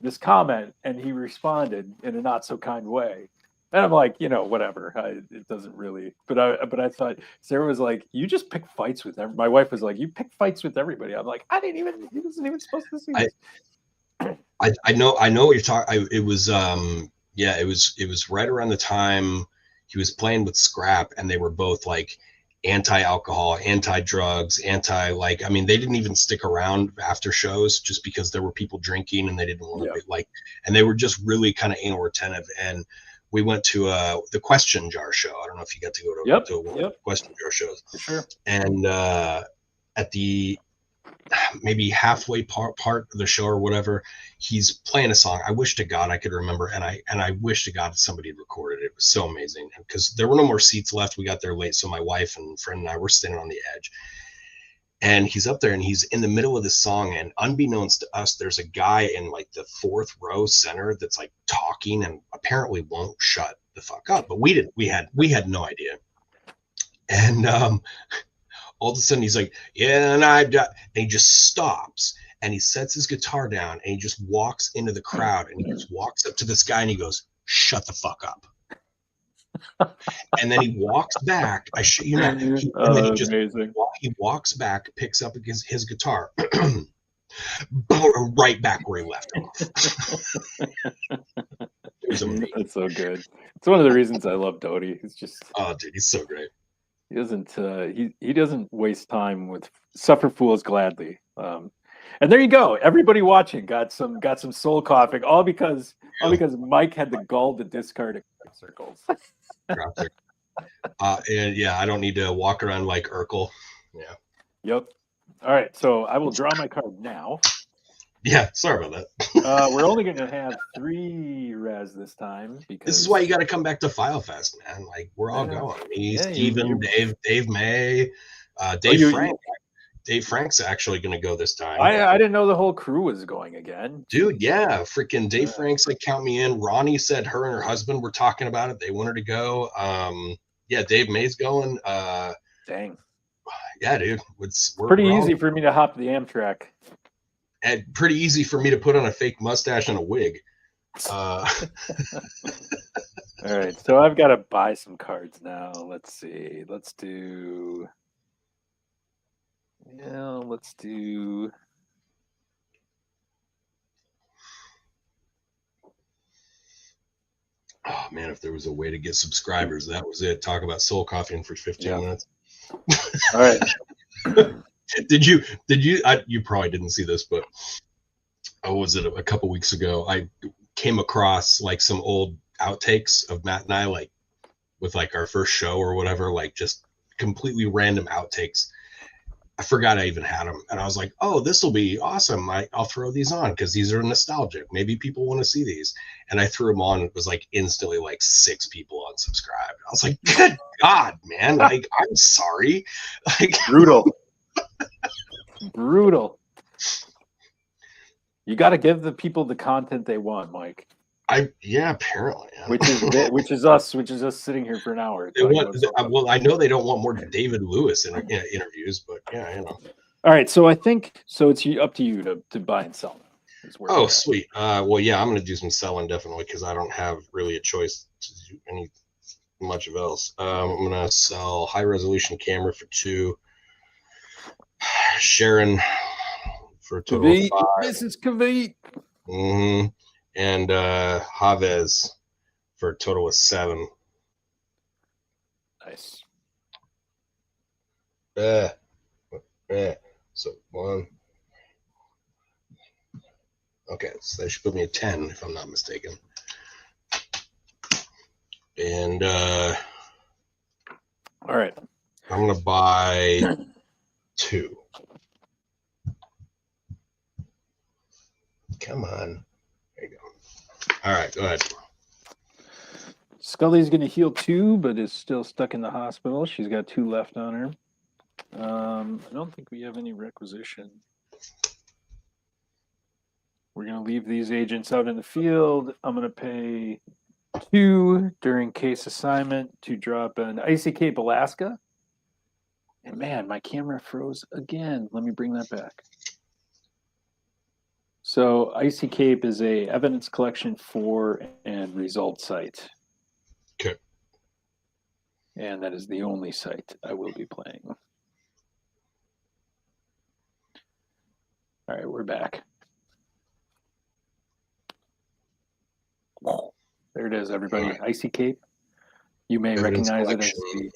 this comment and he responded in a not so kind way. And I'm like, whatever. It doesn't really. But I thought Sarah was like, you just pick fights with everybody. My wife was like, you pick fights with everybody. I'm like, he wasn't even supposed to see this. I know what you're talking. It was right around the time he was playing with Scrap, and they were both like anti-alcohol, anti-drugs, they didn't even stick around after shows just because there were people drinking and they didn't want to be like, and they were just really kind of anal retentive. And we went to the Question Jar show. I don't know if you got to go to Question Jar shows. For sure. And at the maybe halfway part of the show or whatever, he's playing a song. I wish to God I could remember, and I wish to God somebody had recorded it. It was so amazing because there were no more seats left. We got there late, so my wife and friend and I were standing on the edge. And he's up there and he's in the middle of this song, and unbeknownst to us, there's a guy in like the fourth row center that's like talking and apparently won't shut the fuck up. But we had no idea. And all of a sudden he's like, yeah, and he just stops and he sets his guitar down and he just walks into the crowd and he just walks up to this guy and he goes, shut the fuck up. And then he walks back. He walks back, picks up his guitar, right back where he left off. It was amazing. That's so good. It's one of the reasons I love Doty. He's just, oh, dude, he's so great. He doesn't he doesn't waste time with suffer fools gladly. And there you go. Everybody watching got some soul coughing, all because Mike had the gall to discard circles. And yeah, I don't need to walk around like Urkel. Yeah. Yep. All right, so I will draw my card now. Yeah, sorry about that. We're only going to have 3 res this time because this is why you got to come back to File Fest, man. Like we're all going. Me, Steven, Dave May, Frank. Dave Frank's actually going to go this time. I didn't know the whole crew was going again. Dude, yeah, freaking Dave Frank's like count me in. Ronnie said her and her husband were talking about it. They wanted to go. Yeah, Dave May's going. Dang. Yeah, dude. We're pretty easy for me to hop the Amtrak. And pretty easy for me to put on a fake mustache and a wig. All right, so I've got to buy some cards now. Let's see. Let's do. Oh man, if there was a way to get subscribers, that was it. Talk about soul coughing for 15 minutes. All right. Did you you probably didn't see this, but was it a couple weeks ago? I came across like some old outtakes of Matt and I, like with like our first show or whatever, like just completely random outtakes. I forgot I even had them, and I was like, "Oh, this will be awesome! I'll throw these on because these are nostalgic. Maybe people want to see these." And I threw them on. It was like instantly like 6 people unsubscribed. I was like, "Good God, man! Like, I'm sorry." Like brutal. You got to give the people the content they want, Mike. Apparently. Which is us sitting here for an hour. Well, I know they don't want more David Lewis interviews, but yeah, you know. All right, so I think it's up to you to buy and sell. Oh, sweet. Well, yeah, I'm going to do some selling definitely because I don't have really a choice to do much of else. I'm going to sell high resolution camera for 2. Sharon for a total of 5. Mrs. Kavit. Mm-hmm. And Chavez for a total of 7. Nice. So 1. Okay, so that should put me at 10 if I'm not mistaken. And all right, I'm gonna buy 2. Come on. There you go. All right, go ahead. Scully's going to heal 2, but is still stuck in the hospital. She's got 2 left on her. I don't think we have any requisition. We're going to leave these agents out in the field. I'm going to pay 2 during case assignment to drop an Icy Cape, Alaska. And man, my camera froze again. Let me bring that back. So Icy Cape is a evidence collection for and result site. Okay. And that is the only site I will be playing. All right, we're back. There it is, everybody. Right. Icy Cape. You may recognize it as the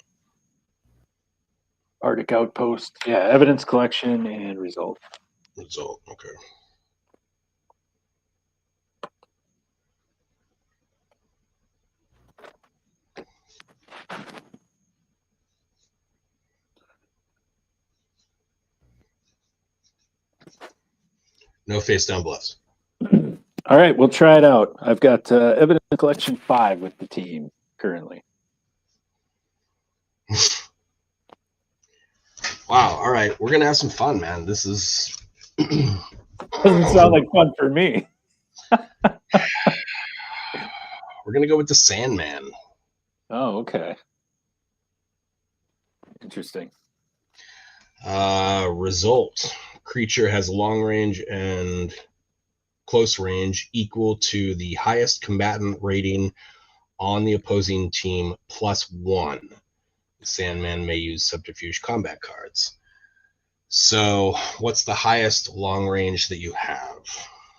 Arctic Outpost. Yeah, evidence collection and result. Result, okay. No face down bluffs. All right, we'll try it out. I've got evidence collection 5 with the team currently. Wow. All right. We're going to have some fun, man. This is. Doesn't sound like fun for me. We're going to go with the Sandman. Oh, okay. Interesting. Result. Creature has long range and close range equal to the highest combatant rating on the opposing team +1. The Sandman may use subterfuge combat cards. So what's the highest long range that you have?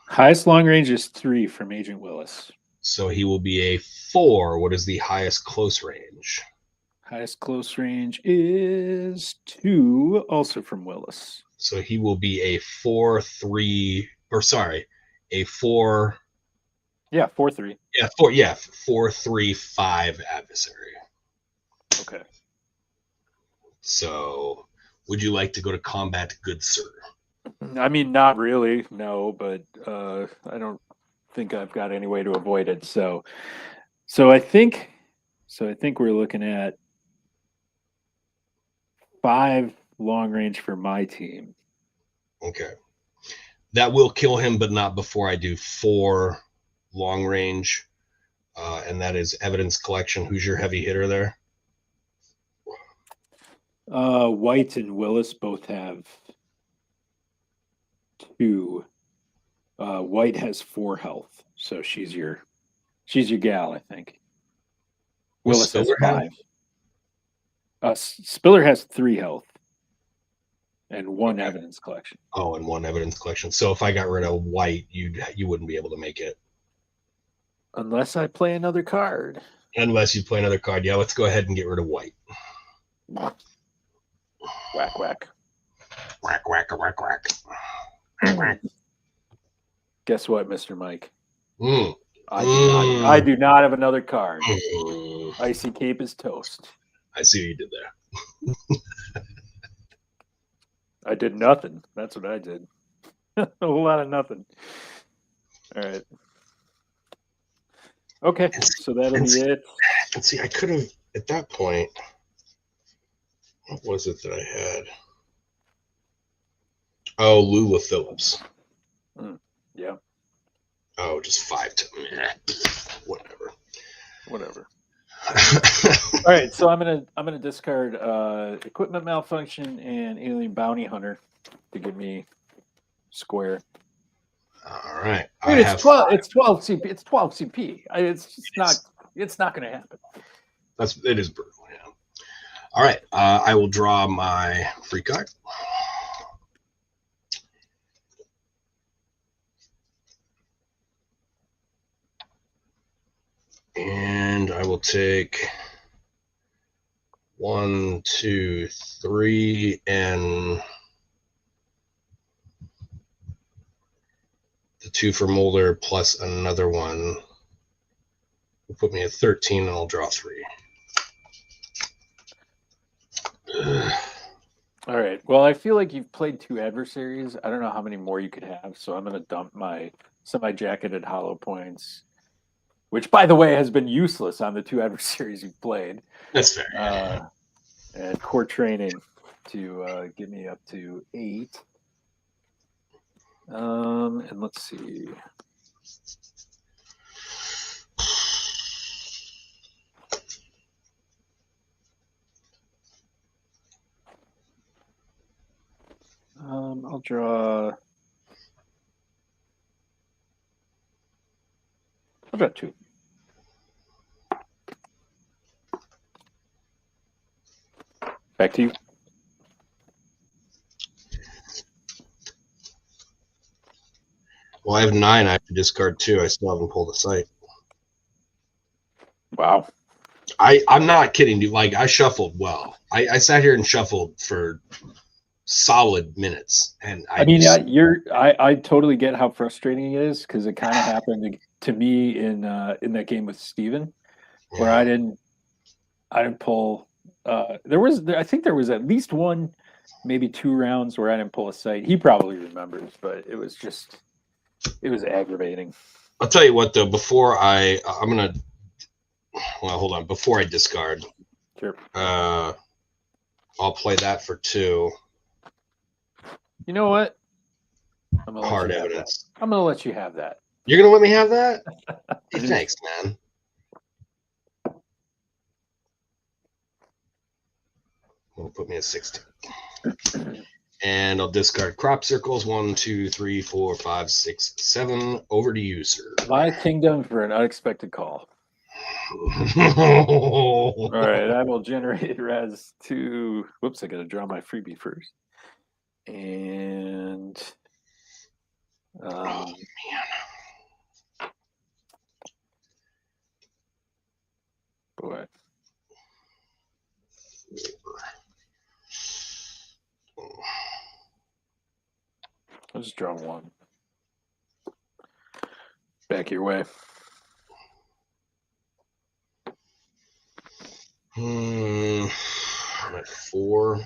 Highest long range is 3 from Agent Willis. So he will be a 4. What is the highest close range? Highest close range is 2, also from Willis. So he will be a 4-3, or sorry, a 4. Yeah, 4-3. Yeah, 4-3-5 adversary. Okay. So would you like to go to combat, good sir? I mean, not really, no, but I don't think I've got any way to avoid it. So I think we're looking at 5 long range for my team. Okay. That will kill him, but not before I do 4 long range. And that is evidence collection. Who's your heavy hitter there? White and Willis both have 2. White has 4 health, so she's your gal, I think. Willis has 5. Spiller has 3 health and 1 evidence collection. Oh, and 1 evidence collection. So if I got rid of White, you wouldn't be able to make it. Unless I play another card. Unless you play another card. Yeah, let's go ahead and get rid of White. Whack, whack. Whack, whack, whack, whack. Guess what, Mr. Mike? I do not have another card. Mm. Icy Cape is toast. I see what you did there. I did nothing. That's what I did. A whole lot of nothing. All right. Okay, so that'll be it. And see, I could have, at that point, what was it that I had? Oh, Lula Phillips. Yeah. Oh, just 5 to whatever. All right, so I'm gonna discard equipment malfunction and alien bounty hunter to give me square. All right. Dude, it's 12. It's 12 CP. It's 12 CP. It's just not. It's not going to happen. It is brutal. Yeah. All right. I will draw my free card. And I will take 1, 2, 3, and the 2 for Mulder plus another one will put me at 13, and I'll draw 3. All right. Well, I feel like you've played 2 adversaries. I don't know how many more you could have, so I'm going to dump my semi-jacketed hollow points, which, by the way, has been useless on the 2 adversaries you've played. That's fair. And core training to get me up to 8. And let's see. I'll draw 2. Back to you. Well, I have 9. I have to discard 2. I still haven't pulled a sight. Wow. I'm not kidding you. Like, I shuffled well. I sat here and shuffled for solid minutes, and I totally get how frustrating it is, because it kind of happened to me in that game with Steven, where I didn't pull. I think there was at least one maybe 2 rounds where I didn't pull a sight. He probably remembers, but it was aggravating. I'll tell you what, though, before I'm going to, well, hold on. Before I discard, Sure. I'll play that for 2. You know what? Hard evidence. I'm going to let you have that. You're going to let me have that? Hey, thanks, man. Will put me at 16. And I'll discard crop circles. 1, 2, 3, 4, 5, 6, 7. Over to you, sir. My kingdom for an unexpected call. All right, I will generate res 2. Whoops, I got to draw my freebie first. And oh man. Boy. I'll just draw 1. Back your way. I'm at 4.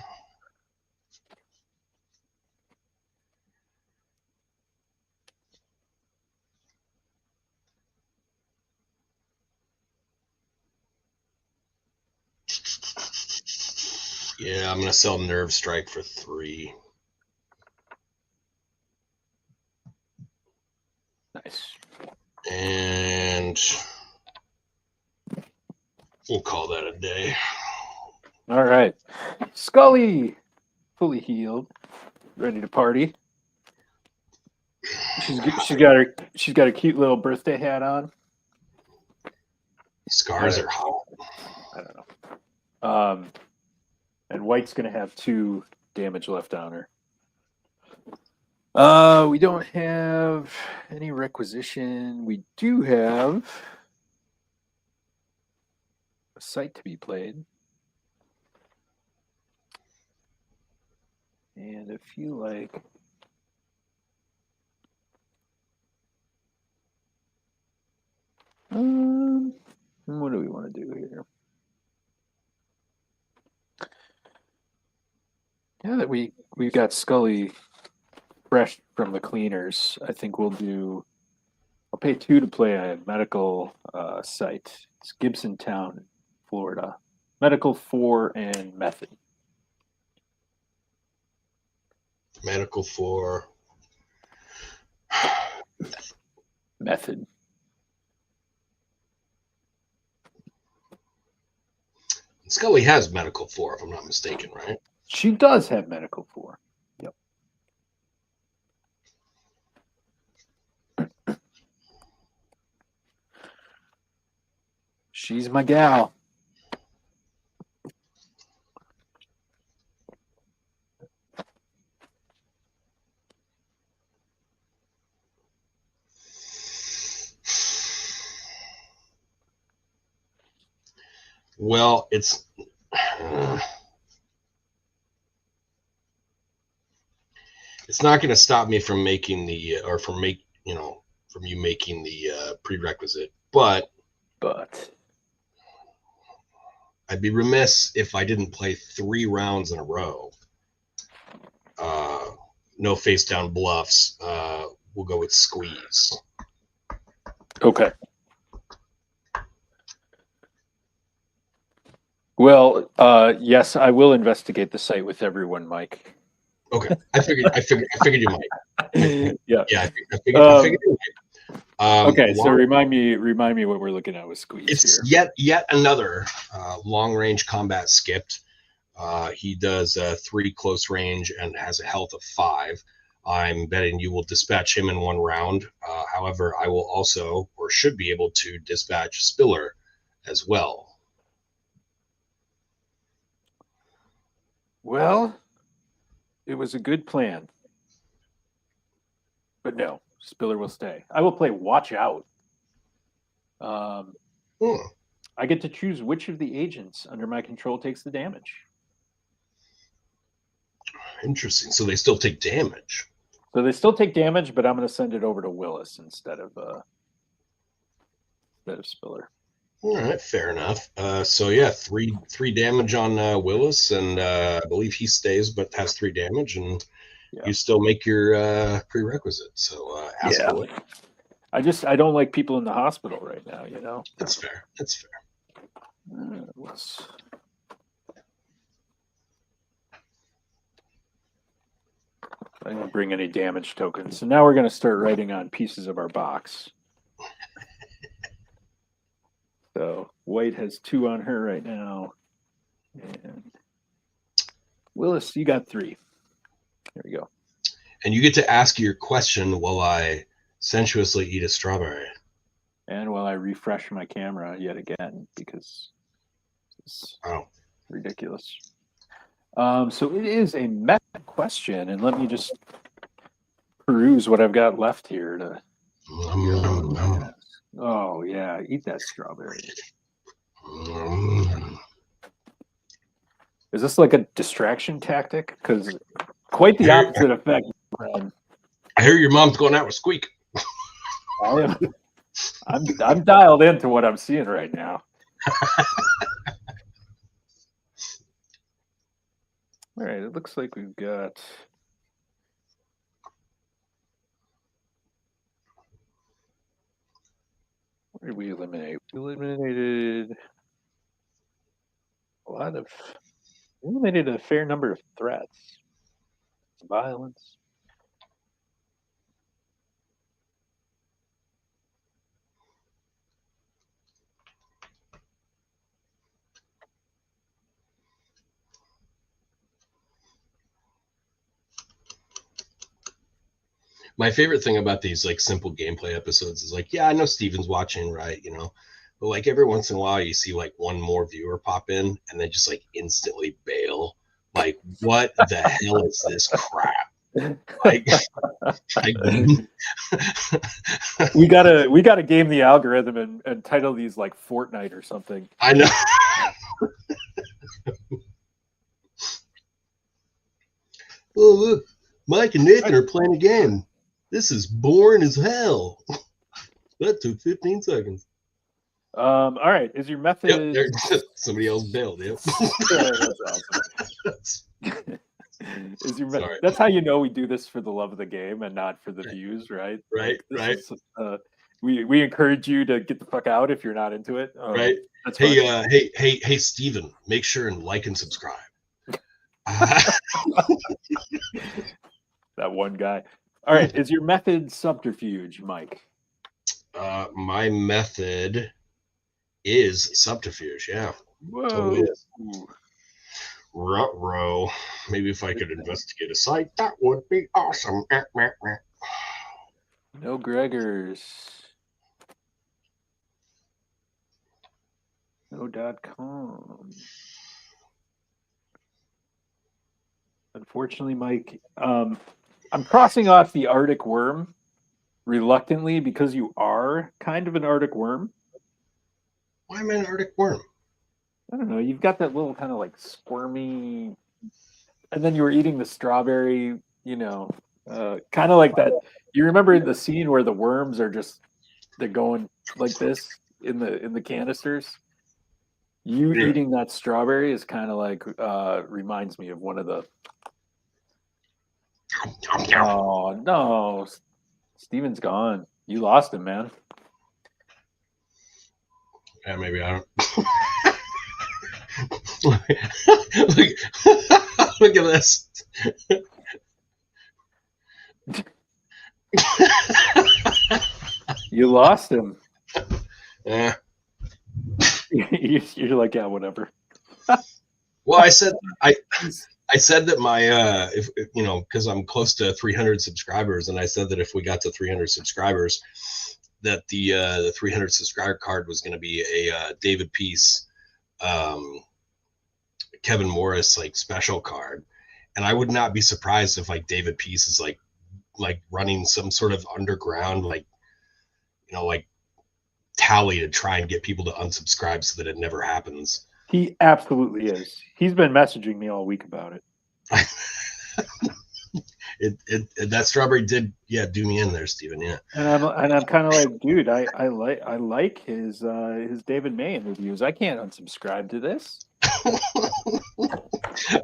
Yeah, I'm going to sell Nerve Strike for 3. Nice. And we'll call that a day. All right. Scully, fully healed, ready to party. She's got a cute little birthday hat on. Scars are hot. I don't know. And White's gonna have 2 damage left on her. We don't have any requisition. We do have a site to be played. And I feel like what do we want to do here? Yeah, that we've got Scully fresh from the cleaners. I think I'll pay 2 to play a medical site. It's Gibson Town, Florida. Medical 4 and method. Medical 4. Method. Scully has medical 4, if I'm not mistaken, right? She does have medical 4. Yep. She's my gal. Well, it's not going to stop me from making from you making the prerequisite, but I'd be remiss if I didn't play 3 rounds in a row. No face down bluffs. We'll go with squeeze. Okay. Well, yes, I will investigate the site with everyone, Mike. Okay, I figured you might. Yeah. Yeah, I figured you might. Okay, so remind me what we're looking at with squeeze. It's here. yet another long range combat skipped. He does 3 close range and has a health of 5. I'm betting you will dispatch him in 1 round. However, I will also, or should be able to, dispatch Spiller as well. Well, it was a good plan. But no, Spiller will stay. I will play Watch Out. I get to choose which of the agents under my control takes the damage. Interesting. So they still take damage. So they still take damage, but I'm going to send it over to Willis instead of Spiller. All right, fair enough. So yeah, three damage on Willis, and I believe he stays, but has 3 damage, and Yeah. you still make your prerequisite. So ask Yeah. away. I don't like people in the hospital right now, you know. That's fair. That's fair. I didn't bring any damage tokens. So now we're going to start writing on pieces of our box. So White has 2 on her right now. And Willis, you got 3. There we go. And you get to ask your question while I sensuously eat a strawberry. And while I refresh my camera yet again, because it's ridiculous. So it is a meta question, and let me just peruse what I've got left here to. Oh yeah, eat that strawberry. Is this like a distraction tactic? Because quite the opposite effect. I hear your mom's going out with Squeak. I'm dialed into what I'm seeing right now. All right, it looks like we've got. What did we eliminate? We eliminated eliminated a fair number of threats. Violence. My favorite thing about these like simple gameplay episodes is like, yeah, I know Steven's watching, right? You know, but like every once in a while you see like one more viewer pop in and they just like instantly bail. Like, what the hell is this crap? we gotta game the algorithm and title these like Fortnite or something. I know. Oh look, Mike and Nathan are playing a game. This is boring as hell. That took 15 seconds. All right. Is your method? Yep, somebody else bailed. Yep. That's awesome. Is your method? That's how you know we do this for the love of the game and not for the views, right? Right. Like, right. Is, we encourage you to get the fuck out if you're not into it. Right. That's hey, Steven, make sure and like and subscribe. That one guy. All right. Is your method subterfuge, Mike? My method is subterfuge. Yeah. Whoa. Totally is. Ruh-roh. Maybe if I could investigate a site, that would be awesome. No Gregors. No.com. Unfortunately, Mike, I'm crossing off the Arctic worm reluctantly because you are kind of an Arctic worm. Why am I an Arctic worm? I don't know. You've got that little kind of like squirmy, and then you were eating the strawberry, you know, kind of like that. You remember the scene where the worms are they're going like this in the canisters? You eating that strawberry is kind of like reminds me of one of the. Oh no, Steven's gone. You lost him, man. Yeah, maybe I don't. Look at this. You lost him. Yeah. You're like, yeah, whatever. Well, I said that my if you know, because I'm close to 300 subscribers, and I said that if we got to 300 subscribers, that the 300 subscriber card was going to be a David Peace, Kevin Morris like special card, and I would not be surprised if like David Peace is like running some sort of underground like tally to try and get people to unsubscribe so that it never happens. He absolutely is. He's been messaging me all week about it. That strawberry did do me in there, Steven. Yeah. And I'm kind of like, dude, I like his David May interviews. I can't unsubscribe to this.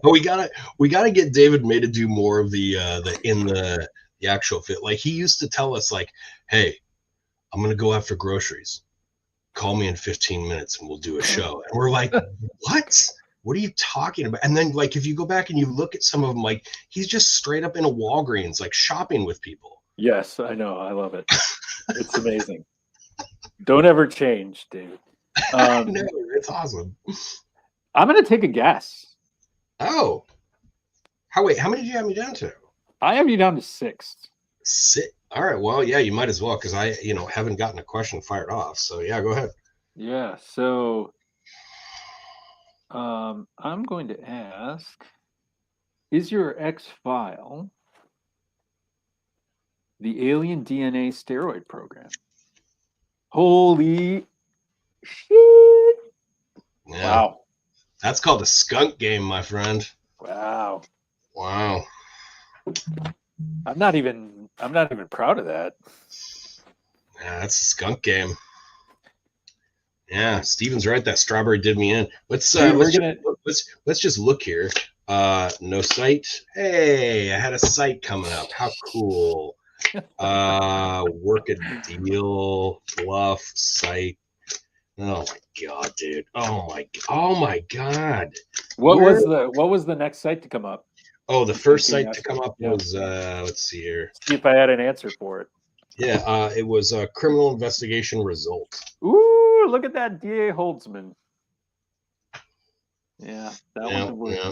But we gotta get David May to do more of the actual fit. Like he used to tell us, like, hey, I'm gonna go out for groceries. Call me in 15 minutes and we'll do a show. And we're like, what? What are you talking about? And then, like, if you go back and you look at some of them, like, he's just straight up in a Walgreens, like, shopping with people. Yes, I know. I love it. It's amazing. Don't ever change, David. No, it's awesome. I'm going to take a guess. Oh. How many did you have me down to? I have you down to 6. 6. All right. Well, yeah, you might as well, because I, haven't gotten a question fired off. So, yeah, go ahead. Yeah. So I'm going to ask, is your X file the alien DNA steroid program? Holy shit. Yeah. Wow. That's called a skunk game, my friend. Wow. I'm not even proud of that. Yeah, that's a skunk game. Yeah, Steven's right. That strawberry did me in. Let's just look here. No site. Hey, I had a site coming up. How cool. Work a deal, bluff site. Oh my god, dude. Oh my god. What was the next site to come up? Oh, the first site to come up was let's see here. See if I had an answer for it. Yeah, it was a criminal investigation result. Ooh, look at that, DA Holtzman. Yeah, that one worked. Yeah.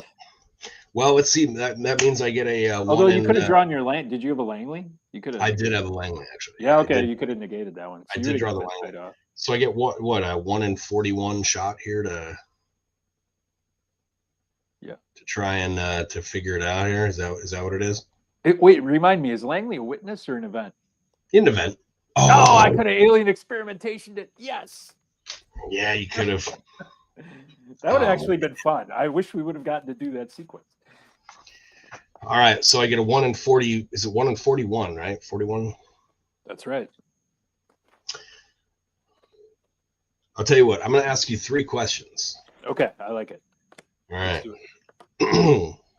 Well, let's see. That means I get a. Although you could have drawn your Lang. Did you have a Langley? You could have. I did have a Langley, actually. Yeah, okay. You could have negated that one. So I did draw the Langley. So I get what a 1 in 41 shot here to. Yeah. To try and to figure it out here. Is that what it is? Wait, remind me. Is Langley a witness or an event? An event. Oh, I could have alien experimentation it. Yes. Yeah, you could have. That would have actually been fun. I wish we would have gotten to do that sequence. All right, so I get a 1 in 40. Is it 1 in 41, right? 41? That's right. I'll tell you what. I'm going to ask you 3 questions. Okay, I like it. All right.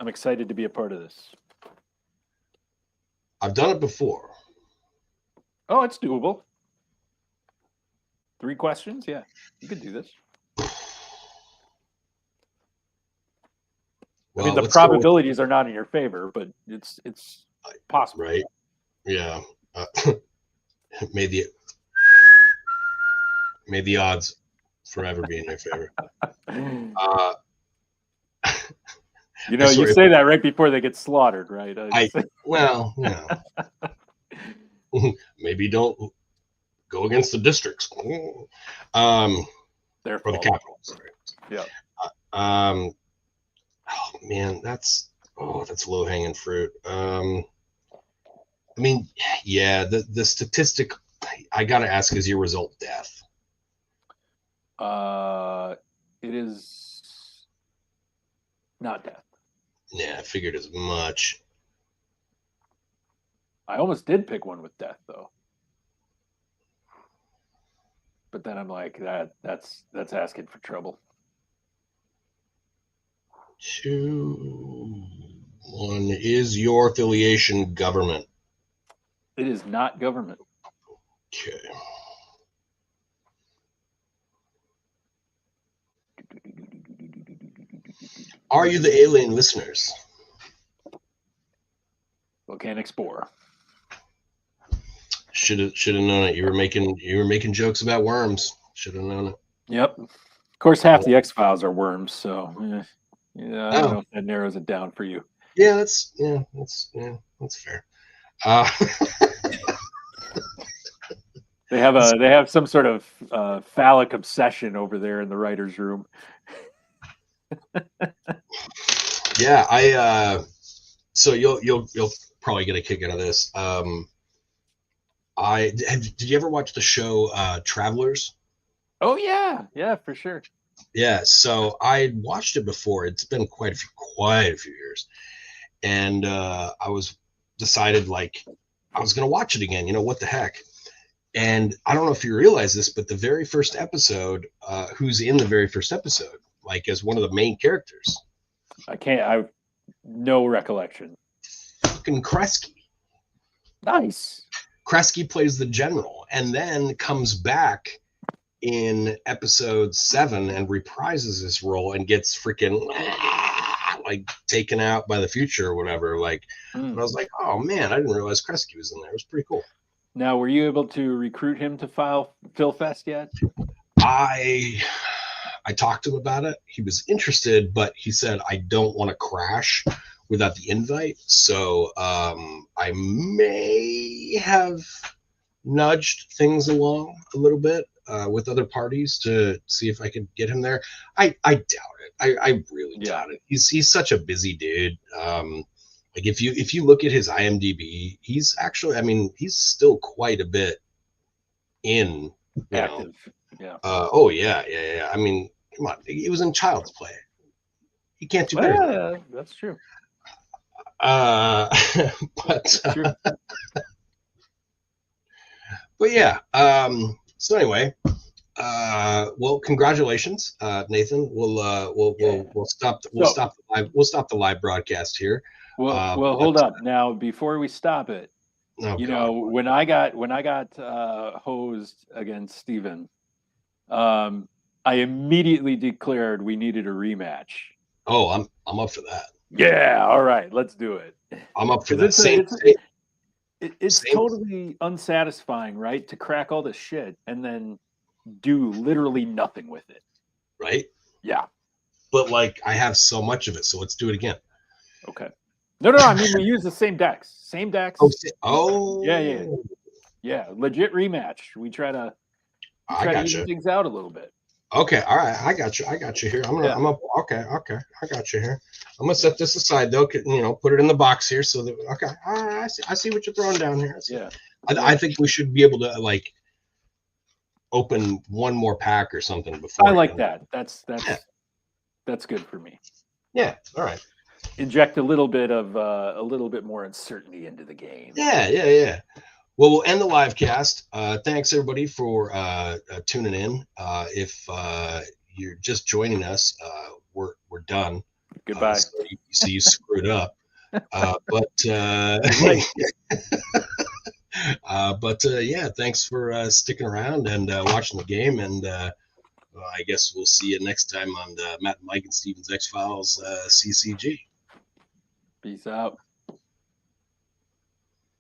I'm excited to be a part of this. I've done it before. Oh, it's doable. 3 questions? Yeah, you could do this. Well, I mean, the probabilities are not in your favor, but it's possible. Right. Yeah. May the odds forever be in your favor. You say that right before they get slaughtered, right? Maybe don't go against the districts. Or the capitals. Yeah. Oh man, that's low hanging fruit. I mean, yeah, the statistic I gotta ask, is your result death? It is not death. Yeah, I figured as much. I almost did pick one with death though. But then I'm like, that's asking for trouble. 2, 1. Is your affiliation government? It is not government. Okay. Are you the alien listeners? Volcanic spore. Should have known it. You were making jokes about worms. Should have known it. Yep. Of course, half the X-Files are worms, so I don't know if that narrows it down for you. Yeah, that's fair. They have some sort of phallic obsession over there in the writer's room. Yeah, so you'll probably get a kick out of this. Did you ever watch the show Travelers? Oh yeah, for sure. Yeah, so I watched it before. It's been quite a few years, and I was decided like I was going to watch it again. What the heck? And I don't know if you realize this, but the very first episode, who's in the very first episode, like as one of the main characters? I've no recollection. Fucking Kresge. Nice. Kresge plays the general and then comes back in episode 7 and reprises this role and gets freaking like taken out by the future or whatever. Like, and I was like, oh man, I didn't realize Kresge was in there. It was pretty cool. Now, were you able to recruit him to Phil Fest yet? I talked to him about it. He was interested, but he said, I don't want to crash without the invite. So I may have nudged things along a little bit with other parties to see if I could get him there. I doubt it. I really doubt it. He's such a busy dude. Like if you look at his IMDb, he's actually, I mean, he's still quite a bit in active. Yeah. Oh yeah. I mean, come on, he was in Child's Play. He can't do better. Yeah, that's true. But but yeah. So anyway, well, congratulations, Nathan. We'll stop the live broadcast here. Well, hold up now before we stop it. Oh, when I got hosed against Steven, I immediately declared we needed a rematch. Oh, I'm up for that. Yeah, all right, let's do it. I'm up for that. It's totally unsatisfying, right? To crack all this shit and then do literally nothing with it. Right? Yeah. But like I have so much of it, so let's do it again. Okay. No, I mean we use the same decks. Same decks. Oh. Yeah. Legit rematch. We try to even things out a little bit. Okay, all right. I got you here. I'm up. Okay. I got you here. I'm gonna set this aside though. Put it in the box here so that all right. I see what you're throwing down here. I think we should be able to like open one more pack or something before. I like that. That's good for me. Yeah. All right. Inject a little bit more uncertainty into the game. Yeah. Well, we'll end the live cast. Thanks everybody for tuning in. If you're just joining us, we're done. Goodbye. So you screwed up. But yeah, thanks for sticking around and watching the game. And I guess we'll see you next time on Matt and Mike and Steven's X-Files CCG. Peace out.